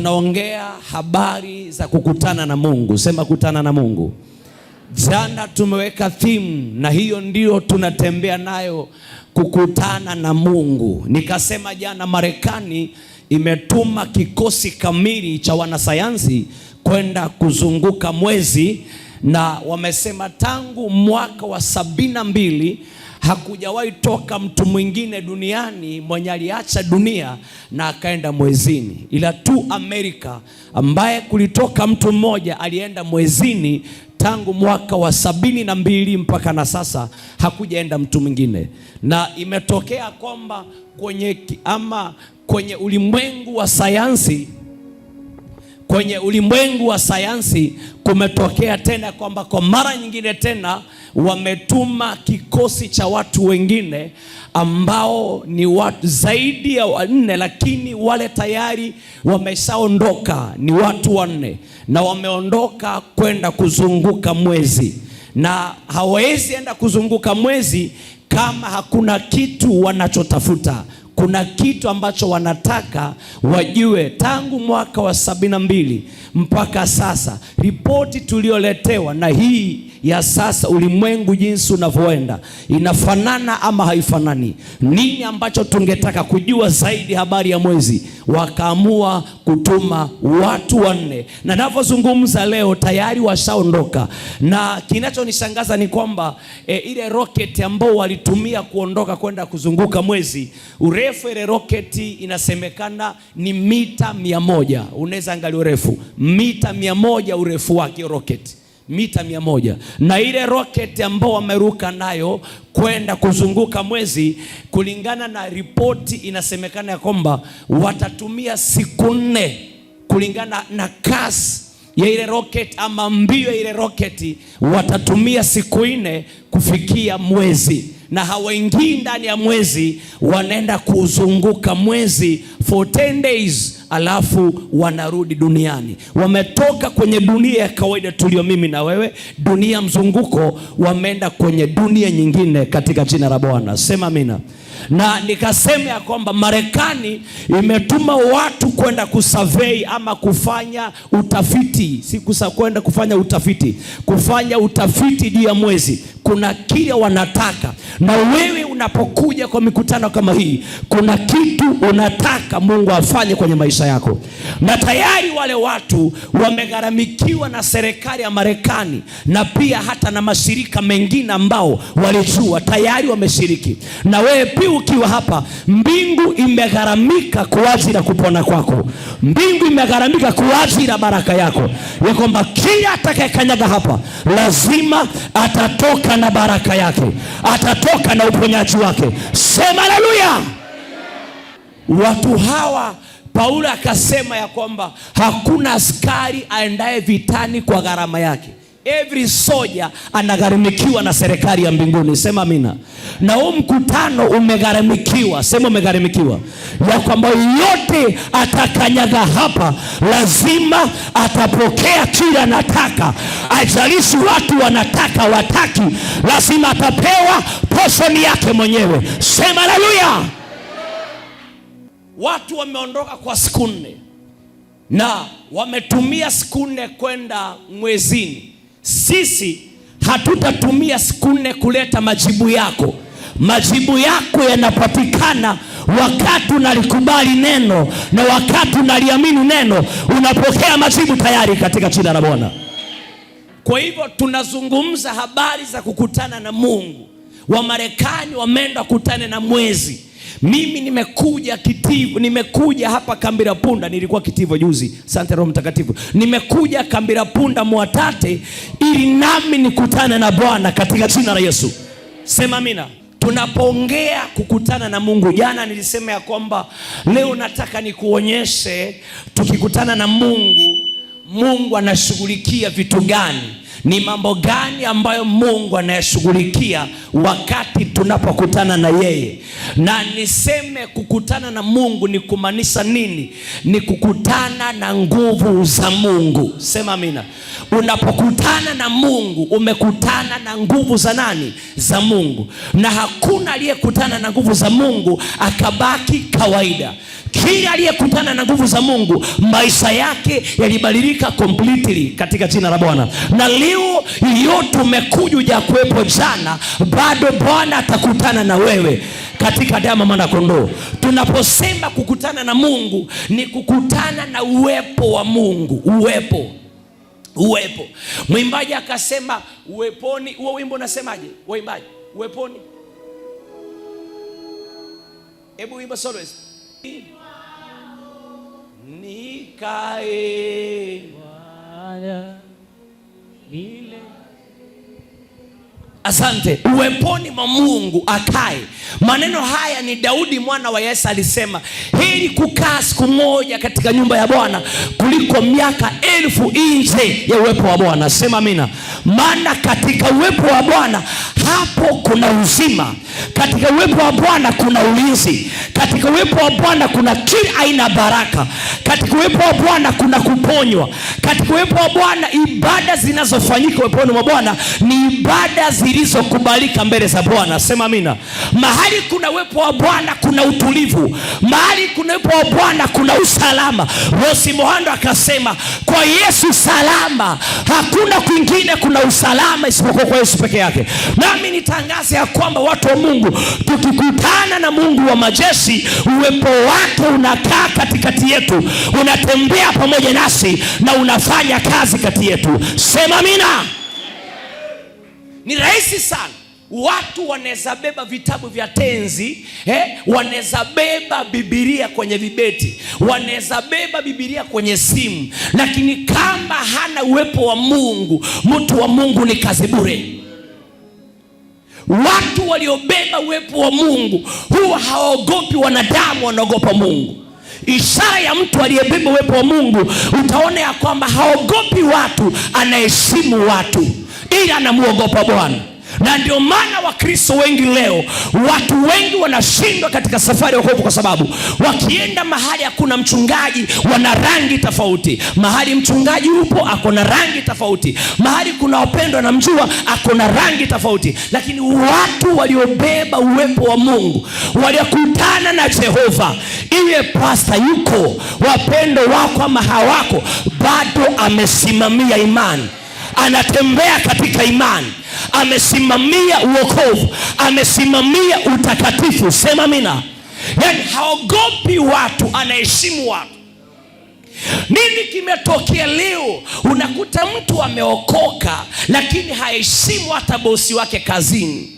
Tunaongea habari za kukutana na Mungu. Sema kutana na Mungu. Jana tumeweka theme na hiyo ndio tunatembea nayo, kukutana na Mungu. Nikasema jana Marekani imetuma kikosi kamili cha wanasayansi kwenda kuzunguka mwezi, na wamesema tangu mwaka wa 72 hakujawahi toka mtu mwingine duniani mwenye aliacha dunia na akaenda mwezini, ila tu Amerika ambaye kulitoka mtu mmoja alienda mwezini tangu mwaka wa 72 mpaka na sasa hakujaenda mtu mwingine. Na imetokea kwamba kwenye ulimwengu wa sayansi kumetokea tena kwamba kwa mara nyingine tena wametuma kikosi cha watu wengine ambao ni watu zaidi ya 4, lakini wale tayari wameshaondoka ni watu 4, na wameondoka kwenda kuzunguka mwezi, na hawawezi enda kuzunguka mwezi kama hakuna kitu wanachotafuta. Kuna kitu ambacho wanataka wajue. Tangu mwaka wa 72 mpaka sasa, ripoti tulioletewa na hii ya sasa, ulimwengu jinsi unavyoenda, inafanana ama haifanani? Nini ambacho tungetaka kujua zaidi habari ya mwezi? Wakaamua kutuma watu 4, na ninapozungumza leo tayari washaondoka. Na kinachonishangaza ni kwamba ile rocket ambao walitumia kuondoka kwenda kuzunguka mwezi, urefu ile rocket inasemekana ni mita 100. Unaweza angalia urefu mita 100, urefu wake rocket mita 100. Na ile rocket ambao wameruka nayo kwenda kuzunguka mwezi, kulingana na ripoti inasemekana ya kwamba watatumia siku 4, kulingana na kasi ya ile rocket ama mbio ya ile rocket, watatumia siku 4 kufikia mwezi, na hawaingii ndani ya mwezi, wanaenda kuzunguka mwezi for 10 days, alafu wanarudi duniani. Wametoka kwenye dunia ya kawaida tulio mimi na wewe, dunia mzunguko, wameenda kwenye dunia nyingine katika jina la Bwana. Sema amina. Na nikasema ya kwamba Marekani imetuma watu kwenda kusurvey ama kufanya utafiti, kwenda kufanya utafiti juu ya mwezi. Kuna kile wanataka, na wewe unapokuja kwa mikutano kama hii, kuna kitu unataka Mungu afanye kwenye maisha yako. Na tayari wale watu wamegharamikiwa na serikali ya Marekani, na pia hata na mashirika mengine ambao walijua tayari wameshiriki. Na wewe pia ukiwa hapa, mbingu imegharamika kwa ajili ya kupona kwako. Mbingu imegharamika kwa ajili ya baraka yako, ya kwamba kila atakayekanyaga hapa lazima atatoka na baraka yake, atatoka na uponyaji wake. Sema haleluya. Watu hawa, Paulo akasema ya kwamba hakuna askari aendaye vitani kwa gharama yake. Every soldier anagharamikiwa na serikali ya mbinguni. Sema amina. Na huu mkutano umegharamikiwa. Sema umegharamikiwa, ya kwamba yote atakanyaga hapa lazima atapokea kile anataka. Ajalishi watu wanataka wataki, lazima atapewa portion yake mwenyewe. Sema haleluya. Watu wameondoka kwa siku 4 na wametumia siku 4 kwenda mwezini. Sisi hatutatumia siku 4 kuleta majibu yako. Majibu yako yanapatikana wakati unalikubali neno, na wakati unaliamini neno, unapokea majibu tayari katika jina la Bwana. Kwa hivyo tunazungumza habari za kukutana na Mungu. Wa Marekani wameenda kukutana na mwezi. Mimi nimekuja hapa Kambira Punda, nilikuwa Kitivo juzi. Asante Roho Mtakatifu. Nimekuja Kambira Punda Mwatate ili nami nikutane na Bwana katika jina la Yesu. Sema amina. Tunapoongea kukutana na Mungu, jana nilisema ya kwamba leo nataka nikuonyeshe tukikutana na Mungu, Mungu anashughulikia vitu gani? Ni mambo gani ambayo Mungu anayashughulikia wakati tunapokutana na yeye? Na niseme kukutana na Mungu ni kumaanisha nini? Ni kukutana na nguvu za Mungu. Sema amina. Unapokutana na Mungu, umekutana na nguvu za nani? Za Mungu. Na hakuna aliyekutana na nguvu za Mungu akabaki kawaida. Kila aliyekutana na nguvu za Mungu maisha yake yalibadilika completely katika jina la Bwana. Na leo yote umekuja kuwepo jana, bado Bwana atakutana na wewe katika damu mwana kondoo. Tunaposema kukutana na Mungu ni kukutana na uwepo wa Mungu. Uwepo. Mwimbaji akasema uweponi. Huo wimbo unasemaje waimbaji? Uweponi. Hebu wimbo soloist. Nikae Bwana milele. Asante. Uweponi mwa Mungu akae. Maneno haya ni Daudi mwana wa Yese alisema, heri kukaa siku moja katika nyumba ya Bwana kuliko miaka 1000 nje ya uwepo wa Bwana. Sema amina. Maana katika uwepo wa Bwana hapo kuna uzima. Katika uwepo wa Bwana kuna ulinzi. Katika uwepo wa Bwana kuna kila aina baraka. Katika uwepo wa Bwana kuna kuponywa. Katika uwepo wa Bwana ibada zinazofanyika uweponi mwa Bwana ni ibada zilizokubalika mbele za Bwana. Sema amina. Mahali kuna uwepo wa Bwana kuna utulivu. Mahali kuna uwepo wa Bwana kuna usalama. Rosi Mohando akasema kwa Yesu salama, hakuna kwingine kuna usalama isipokuwa kwa Yesu peke yake. Nami nitangaze ya kwamba watu wa Mungu, tukikutana na Mungu wa majeshi, uwepo wake unakaa katikati yetu, unatembea pamoja nasi na unafanya kazi kati yetu. Sema amina. Ni rahisi sana. Watu wanaweza beba vitabu vya tenzi, wanaweza beba Biblia kwenye vibeti, wanaweza beba Biblia kwenye simu, lakini kama hana uwepo wa Mungu, mtu wa Mungu ni kazi bure. Watu waliobeba uwepo wa Mungu huwa hawaogopi wanadamu, wanaogopa Mungu. Ishara ya mtu aliyebeba uwepo wa Mungu, utaona ya kwamba haogopi watu, anaheshimu watu, ila anamuogopa Bwana. Na ndio maana Wakristo wengi leo, watu wengi wanashindwa katika safari ya wokovu, kwa sababu wakienda mahali hakuna mchungaji, wana rangi tofauti. Mahali mchungaji yupo, ako na rangi tofauti. Mahali kuna wapendwa na mjua, ako na rangi tofauti. Lakini watu waliobeba uwepo wa Mungu, waliokutana na Jehova, iwe pasta yuko, wapendo wako ama hawako, bado amesimamia imani, anatembea katika imani, amesimamia uokovu, amesimamia utakatifu. Sema amina. Yani haogopi watu, anaheshimu watu. Nini kimetokea leo? Unakuta mtu ameokoka lakini haheshimu hata bosi wake kazini.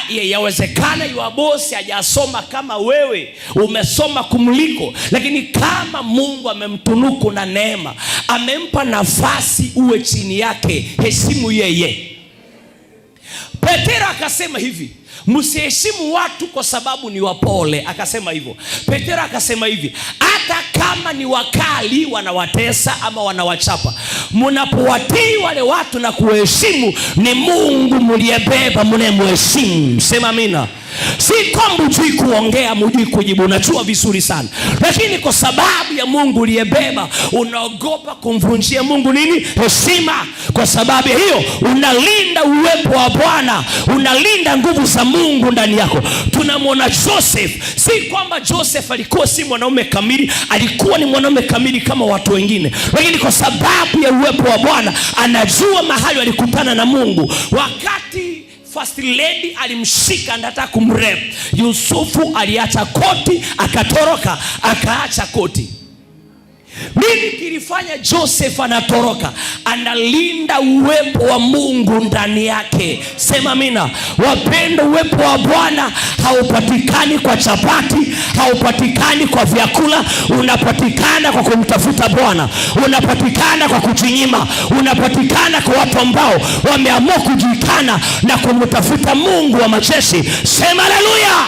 Yawezekana yule bosi hajasoma kama wewe, umesoma kumliko, lakini kama Mungu amemtunuku na neema, amempa nafasi uwe chini yake, heshimu yeye. Petero akasema hivi, msiheshimu watu kwa sababu ni wapole. Akasema hivyo. Petero akasema hivi, hata kama ni wakali, wanawatesa ama wanawachapa, mnapowatii wale watu na kuheshimu, ni Mungu mliyebeba mnayemheshimu. Sema amina. Si kwamba hujui kuongea, hujui kujibu, unajua vizuri sana, lakini kwa sababu ya Mungu uliyebeba, unaogopa kumvunjia Mungu nini? Heshima. Kwa sababu hiyo unalinda uwepo wa Bwana, unalinda nguvu za Mungu ndani yako. Tunamwona Joseph, si kwamba Joseph alikuwa si mwanaume kamili, alikuwa ni mwanaume kamili kama watu wengine, lakini kwa sababu ya uwepo wa Bwana, anajua mahali alikutana na Mungu. Wakati First Lady alimshika anataka kumrep, Yusufu aliacha koti, akatoroka, akaacha koti. Nini kilifanya Joseph anatoroka? Analinda uwepo wa Mungu ndani yake. Sema amina. Wapendo, uwepo wa Bwana haupatikani kwa chapati, haupatikani kwa vyakula, unapatikana kwa kumtafuta Bwana, unapatikana kwa kujinyima, unapatikana kwa watu ambao wameamua kujulikana na kumtafuta Mungu wa majeshi. Sema haleluya.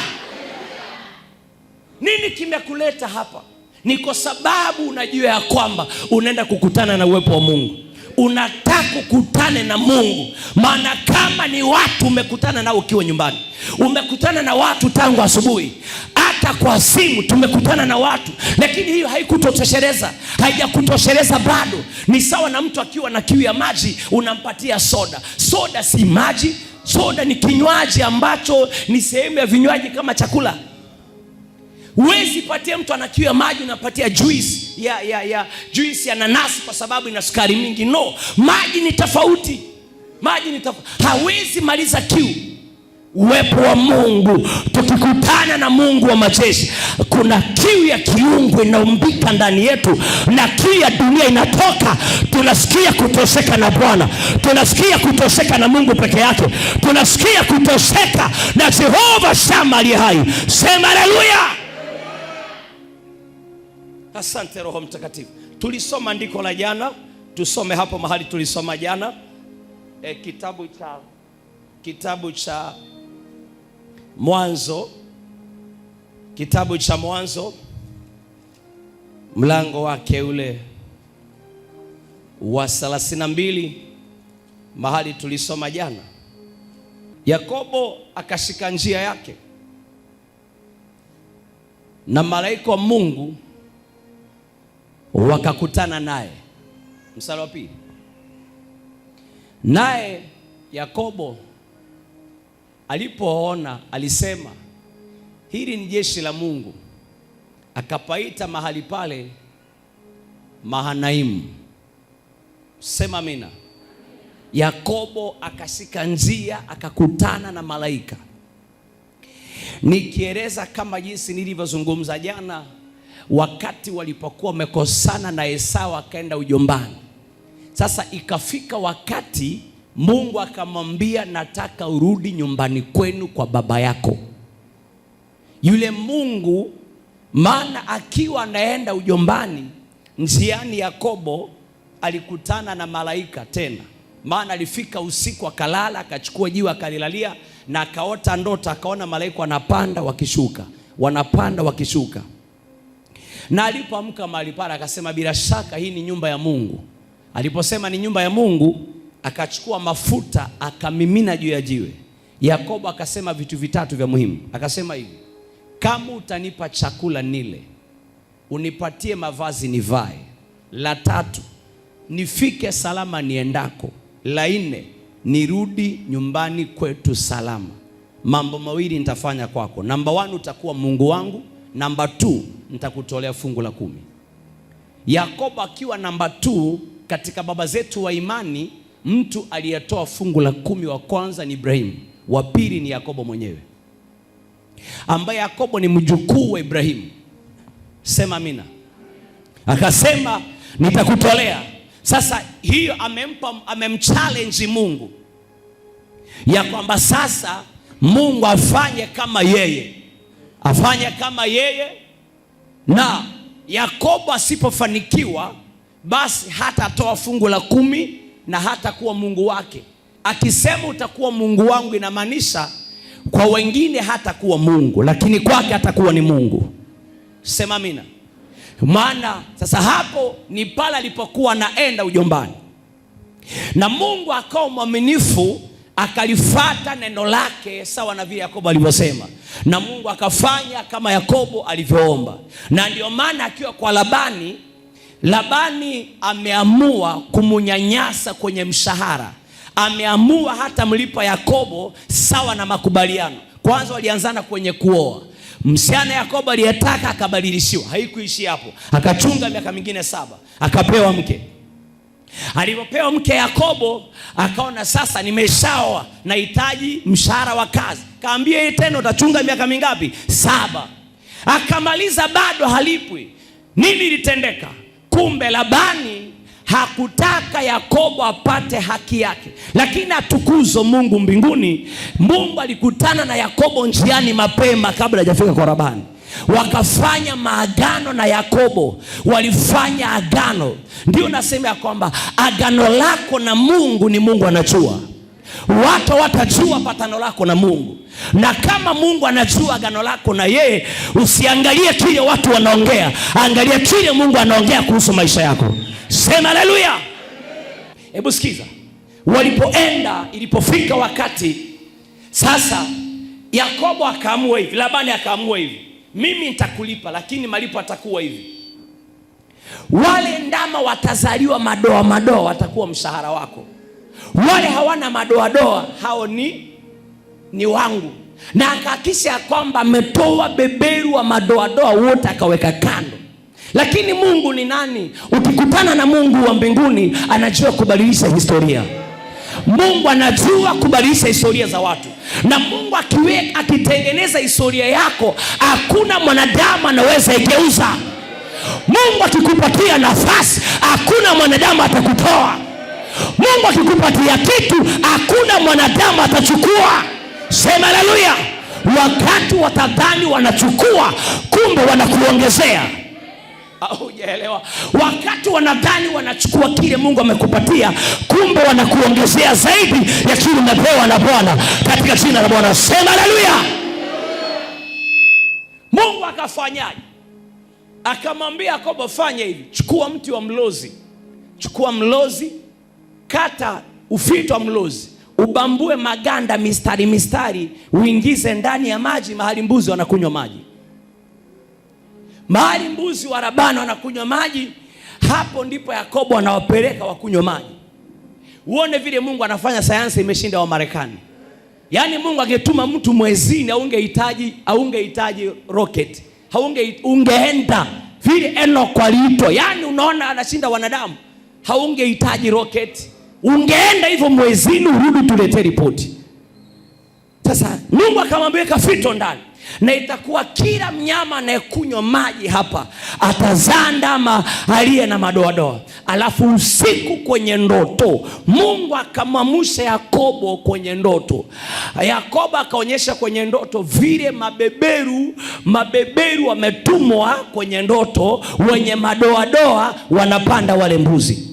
Nini kimekuleta hapa? Ni kwa sababu unajua ya kwamba unaenda kukutana na uwepo wa Mungu. Unataka kukutane na Mungu. Maana kama ni watu umekutana nao ukiwa nyumbani, umekutana na watu tangu asubuhi, hata kwa simu tumekutana na watu, lakini hiyo haikutosheleza, haijakutosheleza bado. Ni sawa na mtu akiwa na kiu ya maji, unampatia soda. Soda si maji, soda ni kinywaji ambacho ni sehemu ya vinywaji kama chakula. Huwezi patia mtu ana kiu ya maji unapatia juice juice ya nanasi kwa sababu ina sukari mingi. No, maji ni tofauti. Hawezi maliza kiu. Uwepo wa Mungu, tukikutana na Mungu wa majeshi, kuna kiu ya kiungu inaumbika ndani yetu, na kiu ya dunia inatoka. Tunasikia kutosheka na Bwana, tunasikia kutosheka na Mungu peke yake, tunasikia kutosheka na Jehova Shama aliye hai. Sema haleluya. Asante Roho Mtakatifu. Tulisoma andiko la jana, tusome hapo mahali tulisoma jana, kitabu cha Mwanzo, mlango wake ule wa 32, mahali tulisoma jana. Yakobo akashika njia yake na malaika wa Mungu wakakutana naye. Mstari wa 2. Naye Yakobo alipoona alisema, hili ni jeshi la Mungu. Akapaita mahali pale Mahanaimu. Sema amina. Yakobo akashika njia akakutana na malaika. Nikieleza kama jinsi nilivyozungumza jana, wakati walipokuwa wamekosana na Esau akaenda ujombani. Sasa ikafika wakati Mungu akamwambia, nataka urudi nyumbani kwenu kwa baba yako. Yule Mungu, maana akiwa anaenda ujombani, njiani Yakobo alikutana na malaika tena. Maana alifika usiku akalala, akachukua jiwe akalilalia, na akaota ndoto, akaona malaika wanapanda wakishuka. Na alipoamka mahali pale akasema, bila shaka hii ni nyumba ya Mungu. Aliposema ni nyumba ya Mungu, akachukua mafuta akamimina juu ya jiwe. Yakobo akasema vitu vitatu vya muhimu. Akasema hivi, kama utanipa chakula nile, unipatie mavazi nivae. La tatu, nifike salama niendako. La nne, nirudi nyumbani kwetu salama. Mambo mawili nitafanya kwako. Namba 1, utakuwa Mungu wangu. Namba 2, nitakutolea fungu la 10. Yakobo akiwa namba 2 katika baba zetu wa imani. Mtu aliyetoa fungu la 10 wa kwanza ni Ibrahimu, wa pili ni Yakobo mwenyewe, ambaye Yakobo ni mjukuu wa Ibrahimu. Sema amina. Akasema nitakutolea. Sasa hiyo amemchallenge Mungu ya kwamba sasa Mungu afanye kama yeye, na Yakobo asipofanikiwa basi hatatoa fungu la 10 na hata kuwa Mungu wake. Akisema utakuwa Mungu wangu, inamaanisha kwa wengine hata kuwa Mungu, lakini kwake atakuwa ni Mungu. Sema amina. Maana sasa hapo ni pale alipokuwa naenda ujombani, na Mungu akawa mwaminifu, akalifuata neno lake sawa na vile Yakobo alivyosema, na Mungu akafanya kama Yakobo alivyoomba. Na ndio maana akiwa kwa Labani ameamua kumunyanyasa kwenye mshahara. Ameamua hata mlipa Yakobo sawa na makubaliano. Kwanza walianzana kwenye kuoa. Msichana Yakobo aliyetaka akabadilishiwa. Haikuishi hapo. Akachunga miaka mingine 7. Akapewa mke. Alipopewa mke Yakobo akaona sasa nimeshaoa, nahitaji mshahara wa kazi. Kaambia yeye tena utachunga miaka mingapi? 7. Akamaliza bado halipwi. Nini litendeka? Kumbe Labani hakutaka Yakobo apate haki yake. Lakini atukuzo Mungu mbinguni, Mungu alikutana na Yakobo njiani mapema kabla hajafika kwa Labani. Wakafanya maagano na Yakobo. Walifanya agano. Ndio nasema ya kwamba agano lako na Mungu ni Mungu anajua. Watu watajua patano lako na Mungu. Na kama Mungu anajua agano lako na yeye, usiangalie kile watu wanaongea, angalia kile Mungu anaongea kuhusu maisha yako. Sema haleluya. Hebu sikiza. Walipoenda, ilipofika wakati sasa, Yakobo akaamua hivi, Labani akaamua hivi, mimi nitakulipa lakini malipo atakuwa hivi. Wale ndama watazaliwa madoa watakuwa mshahara wako. Wale hawana madoa hao ni wangu. na akahakisha kwamba ametoa beberu wa madoadoa wote akaweka kando. Lakini Mungu ni nani? Ukikutana na Mungu wa mbinguni, anajua kubadilisha historia. Mungu anajua kubadilisha historia za watu. Na Mungu akitengeneza historia yako, hakuna mwanadamu anaweza igeuza. Mungu akikupatia nafasi, hakuna mwanadamu atakutoa. Mungu akikupatia kitu, hakuna mwanadamu atachukua. Sema haleluya. Wakati watadhani wanachukua, kumbe wanakuongezea. Hujaelewa? Wakati wanadhani wanachukua kile Mungu amekupatia, kumbe wanakuongezea zaidi ya kile umepewa na Bwana, katika jina la Bwana. Sema haleluya. Mungu akafanyaje? Akamwambia Yakobo, fanya hivi, chukua mti wa mlozi. Chukua mlozi, kata ufito wa mlozi, ubambue maganda mistari mistari, uingize ndani ya maji mahali mbuzi wanakunywa maji. Mahali mbuzi wa Labani wanakunywa maji, hapo ndipo Yakobo anawapeleka wakunywa maji. Uone vile Mungu anafanya. Sayansi imeshinda wa Marekani. Yaani Mungu angetuma mtu mwezini, haungehitaji rocket. Ungeenda vile Enoch aliitwa. Yaani unaona anashinda wanadamu. Haungehitaji rocket. Ungeenda hivyo mwezini, urudi tulete ripoti. Sasa Mungu akamwambia kafito ndani, na itakuwa kila mnyama anayekunywa maji hapa atazaa ndama aliye na madoadoa. Alafu usiku kwenye ndoto Mungu akamwamsha Yakobo kwenye ndoto. Yakobo akaonyesha kwenye ndoto vile mabeberu wametumwa kwenye ndoto, wenye madoadoa wanapanda wale mbuzi.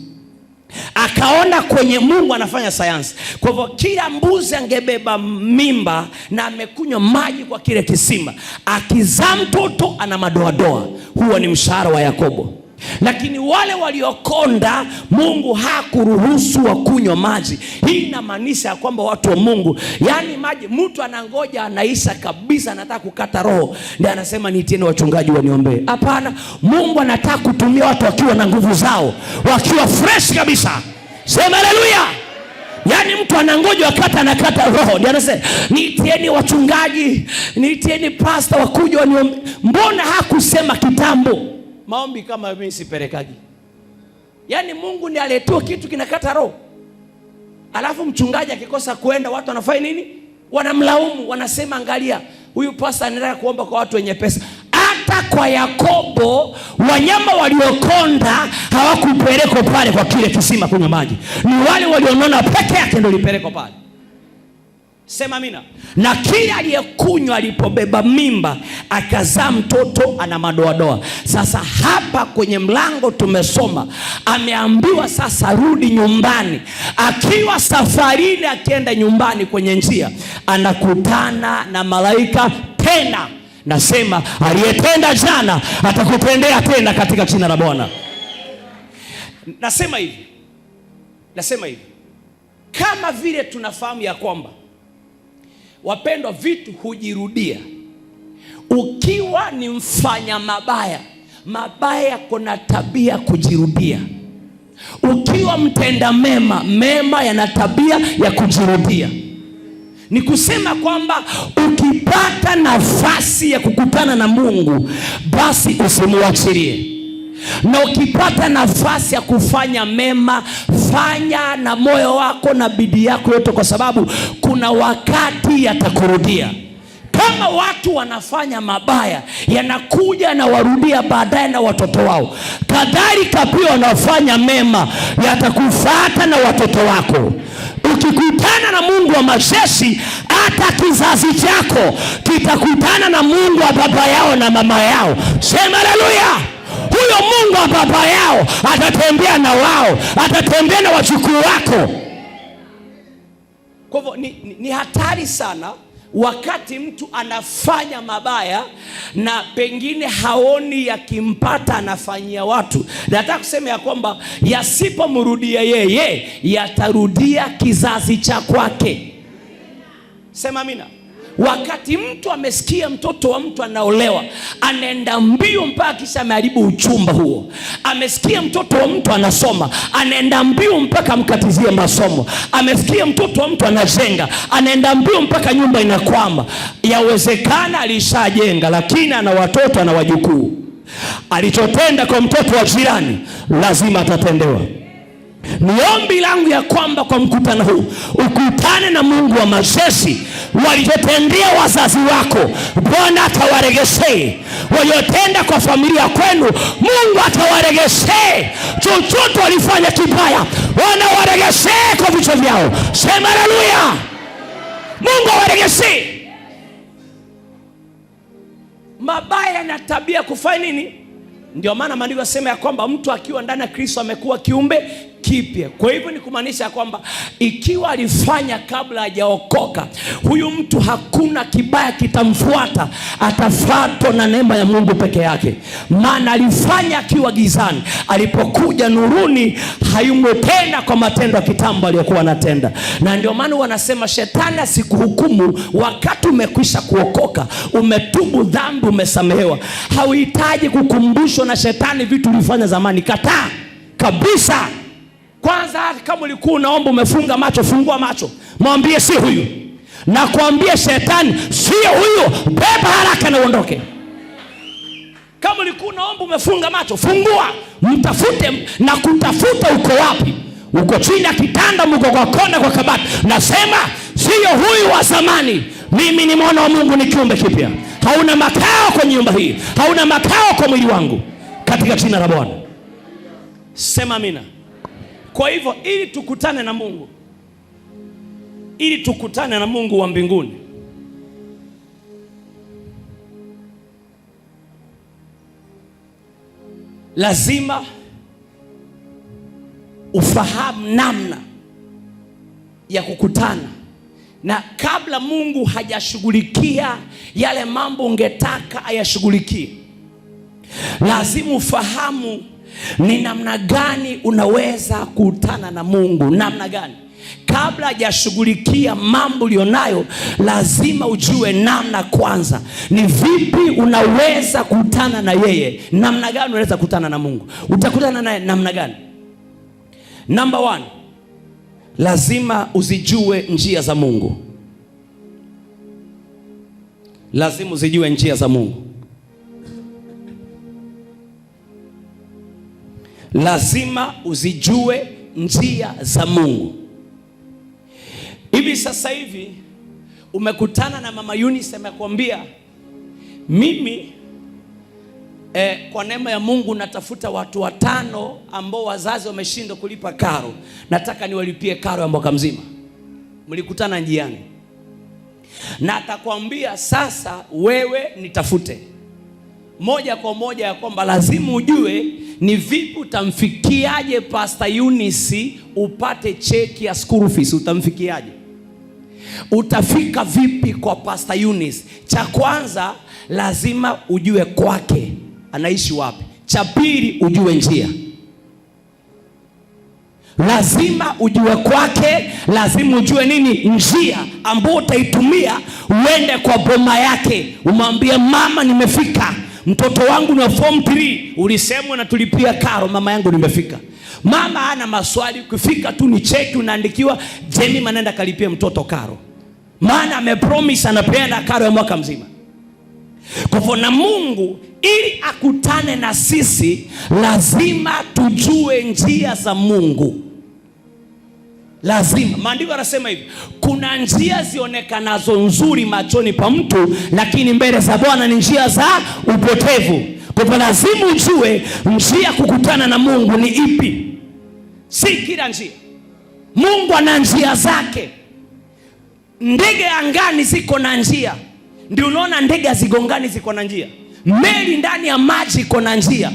Akaona kwenye Mungu anafanya sayansi. Kwa hivyo kila mbuzi angebeba mimba na amekunywa maji kwa kile kisima, akizaa mtoto ana madoadoa. Huo ni mshahara wa Yakobo. Lakini wale waliokonda, Mungu hakuruhusu wakunywa maji. Hii inamaanisha kwamba watu wa Mungu, yani maji, mtu anangoja anaisha kabisa, anataka kukata roho, ndiye anasema niitieni wachungaji waniombee. Hapana, Mungu anataka kutumia watu wakiwa na nguvu zao, wakiwa fresh kabisa. Sema haleluya. Yani mtu anangoja wakati anakata roho, ndiye anasema niitieni wachungaji, niitieni pastor wakuja waniombee. Mbona hakusema kitambo? Maombi kama mimi sipelekaji. Yaani Mungu ndiye aletoa kitu kinakata roho. Alafu mchungaji akikosa kwenda, watu wanafanya nini? Wanamlaumu, wanasema angalia, huyu pastor anaenda kuomba kwa watu wenye pesa. Hata kwa Yakobo, wanyama waliokonda hawakupelekwa pale kwa kile kisima kunywa maji. Ni wale walionona peke yake ndio lipelekwa pale. Sema amina. Na kila aliyekunywa alipobeba mimba akazaa mtoto ana madoadoa. Sasa hapa kwenye mlango tumesoma, ameambiwa sasa rudi nyumbani. Akiwa safarini akienda nyumbani, kwenye njia anakutana na malaika tena. Nasema aliyetenda jana atakutendea tena katika jina la Bwana. Nasema hivi, kama vile tunafahamu ya kwamba, wapendwa, vitu hujirudia. Ukiwa ni mfanya mabaya kuna tabia kujirudia. Ukiwa mtenda mema yana tabia ya kujirudia. Ni kusema kwamba ukipata nafasi ya kukutana na Mungu, basi usimuachilie. Na ukipata nafasi ya kufanya mema, fanya na moyo wako na bidii yako yote, kwa sababu kuna wakati yatakurudia. Kama watu wanafanya mabaya, yanakuja na warudia baadaye na watoto wao. Kadhalika pia wanafanya mema, yatakufuata na watoto wako. Ukikutana na Mungu wa majeshi, hata kizazi chako kitakutana na Mungu wa baba yao na mama yao. Sema haleluya. Huyo Mungu wa baba yao atatembea na wao, atatembea na wajukuu wako. Kwa hivyo ni hatari sana wakati mtu anafanya mabaya na pengine haoni yakimpata anafanyia watu. Nataka kusema ya kwamba yasipomrudia yeye, yatarudia kizazi cha kwake. Sema amina. Wakati mtu amesikia mtoto wa mtu anaolewa, anaenda mbio mpaka kisha ameharibu uchumba huo. Amesikia mtoto wa mtu anasoma, anaenda mbio mpaka amkatizie masomo. Amesikia mtoto wa mtu anajenga, anaenda mbio mpaka nyumba inakwama. Yawezekana alishajenga, lakini ana watoto, ana wajukuu. Alichotenda kwa mtoto wa jirani lazima atatendewa. Ni ombi langu ya kwamba kwa mkutano huu ukutane na Mungu wa majeshi. Walichotendea wazazi wako, Bwana atawaregeshee. Waliotenda kwa familia kwenu, Mungu atawaregeshee. Chochote walifanya kibaya, wanawaregeshee kwa vichwa vyao. Sema haleluya. Mungu awaregeshee. Mabaya na tabia kufanya nini? Ndio maana maandiko yanasema ya kwamba mtu akiwa ndani ya Kristo amekuwa kiumbe kipya. Kwa hivyo ni kumaanisha kwamba ikiwa alifanya kabla hajaokoka, huyu mtu hakuna kibaya kitamfuata, atafuatwa na neema ya Mungu peke yake. Maana alifanya akiwa gizani, alipokuja nuruni hayumo tena kwa matendo ya kitambo aliyokuwa anatenda. Na ndio maana wanasema shetani asikuhukumu wakati umekwisha kuokoka, umetubu dhambi, umesamehewa. Hauhitaji kukumbushwa na shetani vitu ulifanya zamani. Kataa kabisa. Kwanza kama ulikuwa unaomba umefunga macho, fungua macho. Mwambie si huyu. Na kuambia shetani sio huyu, beba haraka na uondoke. Kama ulikuwa unaomba umefunga macho, fungua. Mtafute na kutafuta uko wapi? Uko chini ya kitanda, mko kwa kona, kwa kabati. Nasema sio huyu wa zamani. Mimi ni mwana wa Mungu, ni kiumbe kipya. Hauna makao kwenye nyumba hii. Hauna makao kwa mwili wangu. Katika jina la Bwana. Sema amina. Kwa hivyo ili tukutane na Mungu, ili tukutane na Mungu wa mbinguni, lazima ufahamu namna ya kukutana. Na kabla Mungu hajashughulikia yale mambo ungetaka ayashughulikie, lazima ufahamu ni namna gani unaweza kukutana na Mungu. Namna gani? Kabla hajashughulikia mambo ulionayo, lazima ujue namna kwanza. Ni vipi unaweza kukutana na yeye? Namna gani unaweza kukutana na Mungu? Utakutana naye namna gani? Number 1, lazima uzijue njia za Mungu. Lazima uzijue njia za Mungu. Lazima uzijue njia za Mungu. Hivi sasa hivi umekutana na Mama Eunice amekwambia, mimi kwa neema ya Mungu natafuta watu 5 ambao wazazi wameshindwa kulipa karo. Nataka niwalipie karo ya mwaka mzima. Mlikutana njiani. Na atakwambia sasa wewe nitafute. Moja kwa moja ya kwamba lazima ujue ni vipi utamfikiaje Pastor Eunice upate cheki ya school fees. Utamfikiaje? Utafika vipi kwa Pastor Eunice? Cha kwanza lazima ujue kwake anaishi wapi. Cha pili ujue njia. Lazima ujue kwake, lazima ujue nini? Njia ambayo utaitumia uende kwa boma yake. Umwambie mama, nimefika. Mtoto wangu ni form 3. Ulisemwa na tulipia karo, mama yangu nimefika. Mama hana maswali, kufika tu ni cheki unaandikiwa, Jemi manaenda kalipia mtoto karo. Maana amepromise anapenda karo ya mwaka mzima. Kwa hivyo na Mungu ili akutane na sisi, lazima tujue njia za Mungu. Lazima. Maandiko yanasema hivi, kuna njia zionekanazo nzuri machoni pa mtu, lakini mbele za Bwana ni njia za upotevu. Kwa hivyo lazima ujue njia kukutana na Mungu ni ipi. Si kila njia. Mungu ana njia zake. Ndege angani ziko na njia. Ndio unaona ndege zigongani ziko na njia. Meli ndani ya maji iko na njia.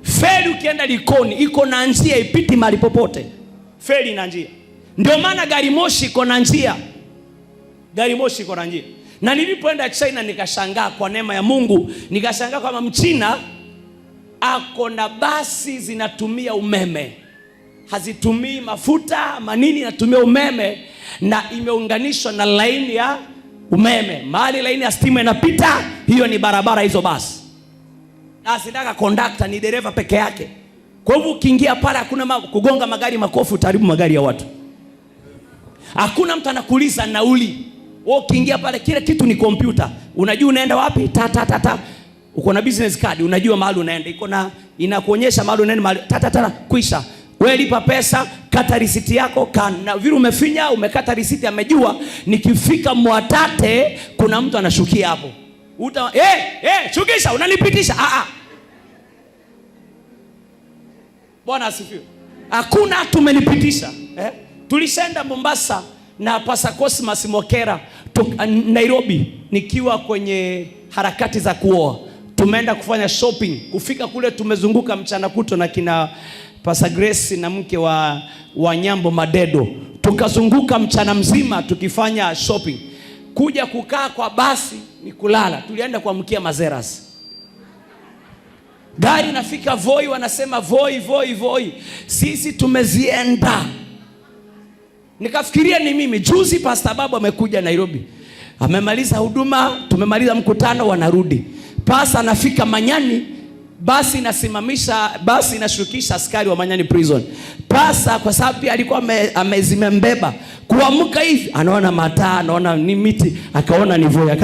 Feri ukienda Likoni iko na njia, ipiti mahali popote. Feri na njia. Ndio maana gari moshi iko na njia. Gari moshi iko na njia. Na nilipoenda China nikashangaa kwa neema ya Mungu, nikashangaa kama Mchina ako na basi zinatumia umeme. Hazitumii mafuta manini, inatumia umeme na imeunganishwa na laini ya umeme, mahali laini ya stima inapita, hiyo ni barabara hizo basi. Na sitaka kondakta, ni dereva peke yake. Kwa hivyo ukiingia pale hakuna kugonga magari makofi, utaharibu magari ya watu. Hakuna mtu anakuuliza nauli. Wewe ukiingia pale kila kitu ni kompyuta. Unajua unaenda wapi? Uko na business card, unajua mahali unaenda. Iko na inakuonyesha mahali unaenda, mahali kuisha. Wewe lipa pesa, kata risiti yako, kana vile umefinya, umekata risiti, amejua nikifika Mwatate kuna mtu anashukia hapo. Shukisha, unanipitisha. Bwana asifiwe. Hakuna tumenipitisha. Tulisenda Mombasa na Pastor Cosmas Mokera Nairobi, nikiwa kwenye harakati za kuoa. Tumeenda kufanya shopping. Kufika kule tumezunguka mchana kuto na kina Pastor Grace na mke wa Nyambo Madedo. Tukazunguka mchana mzima tukifanya shopping. Kuja kukaa kwa basi ni kulala. Tulienda kuamkia Mazeras. Gari nafika Voi, wanasema Voi. Sisi tumezienda. Nikafikiria ni mimi. Juzi Pastor Babu amekuja Nairobi. Amemaliza huduma, tumemaliza mkutano, wanarudi. Pastor anafika Manyani, basi inashukisha askari wa Manyani prison. Pastor kwa sababu pia alikuwa amezimembeba. Kuamka hivi, anaona mataa, anaona ni miti, akaona ni Voi.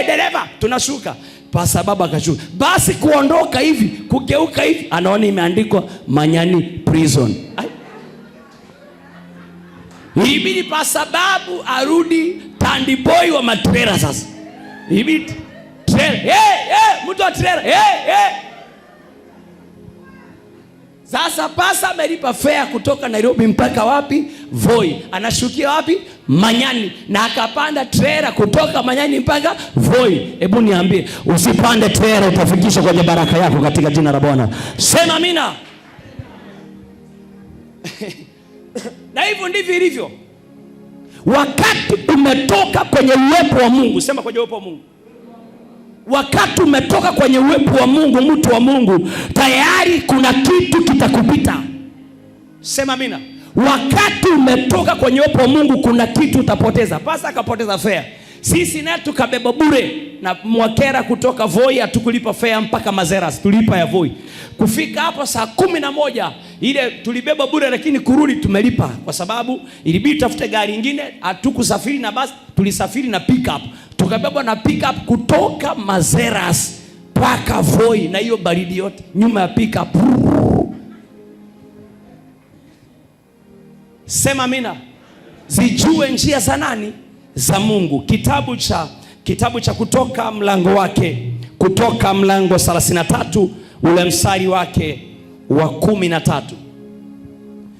Dereva, tunashuka. Pastor Baba akashuka. Basi kuondoka hivi, kugeuka hivi, anaona imeandikwa Manyani prison. Ibidi Pastor Babu arudi Tandiboi wa matrera sasa. Ibidi trailer. Mtu wa trailer. Sasa Pastor amelipa fare kutoka Nairobi mpaka wapi? Voi. Anashukia wapi? Manyani. Na akapanda trailer kutoka Manyani mpaka Voi. Hebu niambie, usipande trailer utafikisha kwenye baraka yako katika jina la Bwana. Sema amina. Na hivyo ndivyo ilivyo. Wakati umetoka kwenye uwepo wa Mungu, sema kwenye uwepo wa Mungu. Wakati umetoka kwenye uwepo wa Mungu, mtu wa Mungu, tayari kuna kitu kitakupita. Sema amina. Wakati umetoka kwenye uwepo wa Mungu, kuna kitu utapoteza. Pastor akapoteza fare. Sisi naye tukabeba bure na Mwakera kutoka Voi, hatukulipa fare mpaka Mazeras, tulipa ya Voi. Kufika hapo saa 11 ile tulibeba bure, lakini kurudi tumelipa kwa sababu ilibidi tafute gari nyingine. Hatukusafiri na basi, tulisafiri na pickup. Tukabeba na pickup kutoka Mazeras mpaka Voi, na hiyo baridi yote nyuma ya pickup. Sema amina. Zijue njia za nani? Za Mungu. Kitabu cha Kutoka mlango 33 ule mstari wake wa 13.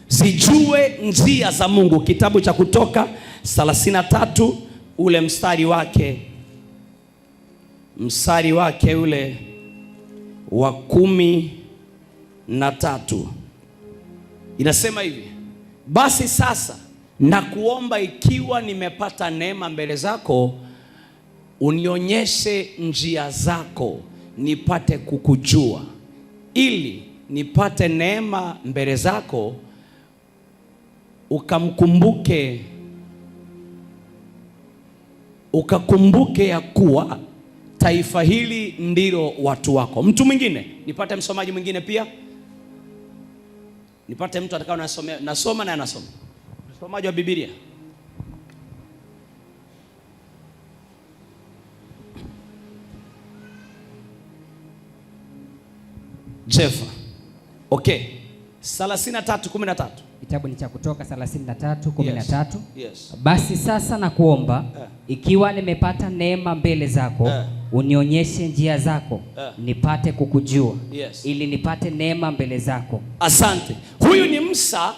Zijue njia za Mungu. Kitabu cha Kutoka 33 ule mstari wake ule wa 13. Inasema hivi: basi sasa na kuomba, ikiwa nimepata neema mbele zako, unionyeshe njia zako nipate kukujua, ili nipate neema mbele zako, ukakumbuke ya kuwa taifa hili ndilo watu wako. Mtu mwingine, nipate msomaji mwingine pia, nipate mtu atakao nasoma na anasoma, msomaji wa Biblia. Jefa. Okay. 33:13. Kitabu ni cha Kutoka 33:13. Yes. Basi sasa na kuomba, ikiwa nimepata neema mbele zako, unionyeshe njia zako, nipate kukujua, ili nipate neema mbele zako. Asante. Huyu ni Musa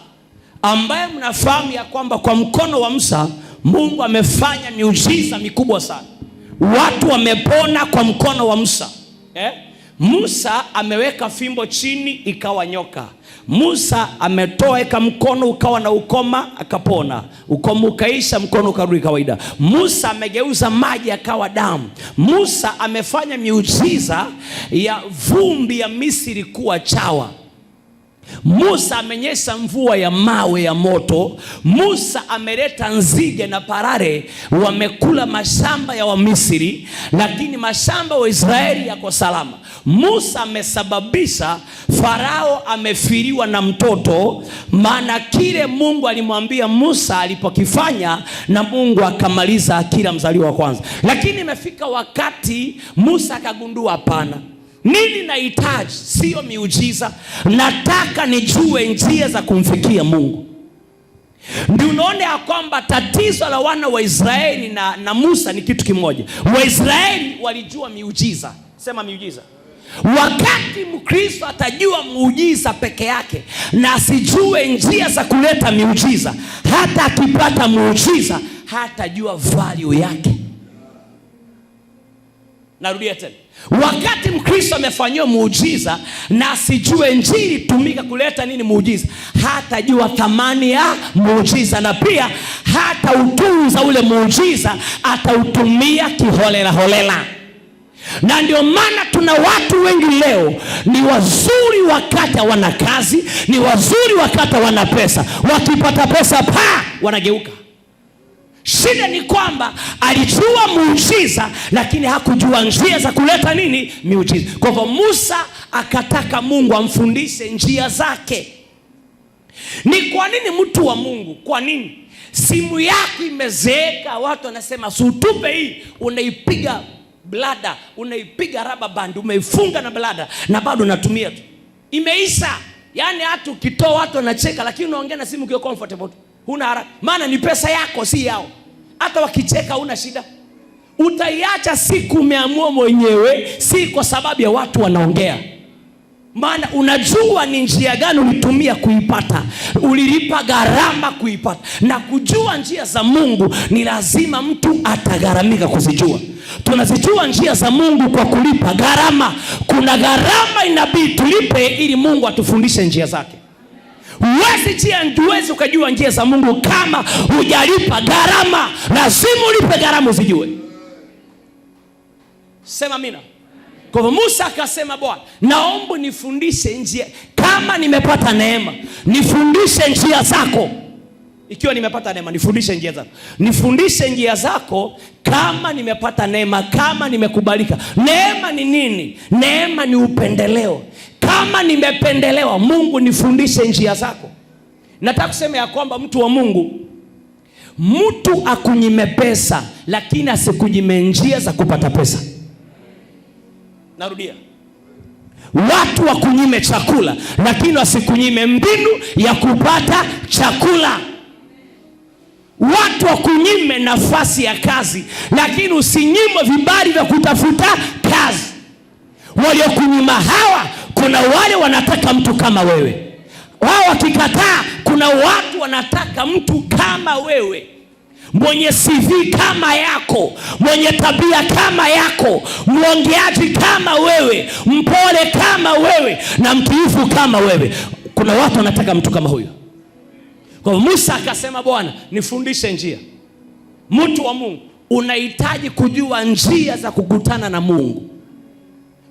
ambaye mnafahamu ya kwamba kwa mkono wa Musa Mungu amefanya miujiza mikubwa sana. Watu wamepona kwa mkono wa Musa. Musa ameweka fimbo chini ikawa nyoka. Musa ametoa mkono ukawa na ukoma akapona. Ukoma ukaisha, mkono ukarudi kawaida. Musa amegeuza maji akawa damu. Musa amefanya miujiza ya vumbi ya Misri kuwa chawa. Musa amenyesha mvua ya mawe ya moto. Musa ameleta nzige na parare, wamekula mashamba ya Wamisri, lakini mashamba wa Israeli yako salama. Musa amesababisha Farao amefiriwa na mtoto, maana kile Mungu alimwambia Musa alipokifanya, na Mungu akamaliza kila mzaliwa wa kwanza. Lakini imefika wakati Musa akagundua, hapana, nini nahitaji sio miujiza, nataka nijue njia za kumfikia Mungu. Ndio unaona ya kwamba tatizo la wana wa Israeli na Musa ni kitu kimoja. Waisraeli walijua miujiza. Sema miujiza. Wakati Mkristo atajua muujiza peke yake na asijue njia za kuleta miujiza, hata akipata muujiza hatajua value yake. Narudia tena. Wakati Mkristo amefanyiwa muujiza na asijue injili tumika kuleta nini muujiza, hatajua thamani ya muujiza, na pia hata utunza ule muujiza, atautumia kiholela holela. Na ndio maana tuna watu wengi leo ni wazuri wakati hawana kazi, ni wazuri wakati hawana pesa, wakipata pesa wanageuka. Shida ni kwamba alijua muujiza lakini hakujua njia za kuleta nini miujiza. Kwa hivyo Musa akataka Mungu amfundishe njia zake. Ni kwa nini mtu wa Mungu? Kwa nini simu yako imezeeka, watu wanasema sutupe hii, unaipiga blada, unaipiga rubber band, umeifunga na blada na bado unatumia tu, imeisha. Yani hata ukitoa watu wanacheka, lakini unaongea na simu ukiwa comfortable, huna haraka, maana ni pesa yako si yao. Hata wakicheka huna shida, utaiacha siku umeamua mwenyewe, si kwa sababu ya watu wanaongea. Maana unajua ni njia gani ulitumia kuipata, ulilipa gharama kuipata. Na kujua njia za Mungu ni lazima mtu atagharamika kuzijua. Tunazijua njia za Mungu kwa kulipa gharama. Kuna gharama inabidi tulipe ili Mungu atufundishe njia zake. Huwezi ukajua njia za Mungu kama hujalipa gharama. Lazima ulipe gharama uzijue. Sema amina. Kwa hivyo Musa akasema, Bwana, naomba nifundishe njia. Kama nimepata neema, nifundishe njia zako. Ikiwa nimepata neema, nifundishe njia zako. Nifundishe njia zako kama nimepata neema, kama nimekubalika. Neema ni nini? Neema ni upendeleo. Kama nimependelewa, Mungu nifundishe njia zako. Nataka kusema ya kwamba mtu wa Mungu, mtu akunyime pesa lakini asikunyime njia za kupata pesa. Narudia. Watu wakunyime chakula lakini wasikunyime mbinu ya kupata chakula. Watu wakunyime nafasi ya kazi lakini usinyime vibali vya kutafuta kazi. Waliokunyima hawa, kuna wale wanataka mtu kama wewe. Wao wakikataa, kuna watu wanataka mtu kama wewe, mwenye CV kama yako, mwenye tabia kama yako, mwongeaji kama wewe, mpole kama wewe, na mtiifu kama wewe. Kuna watu wanataka mtu kama huyo. Kwa hiyo Musa akasema, Bwana, nifundishe njia. Mtu wa Mungu, unahitaji kujua njia za kukutana na Mungu.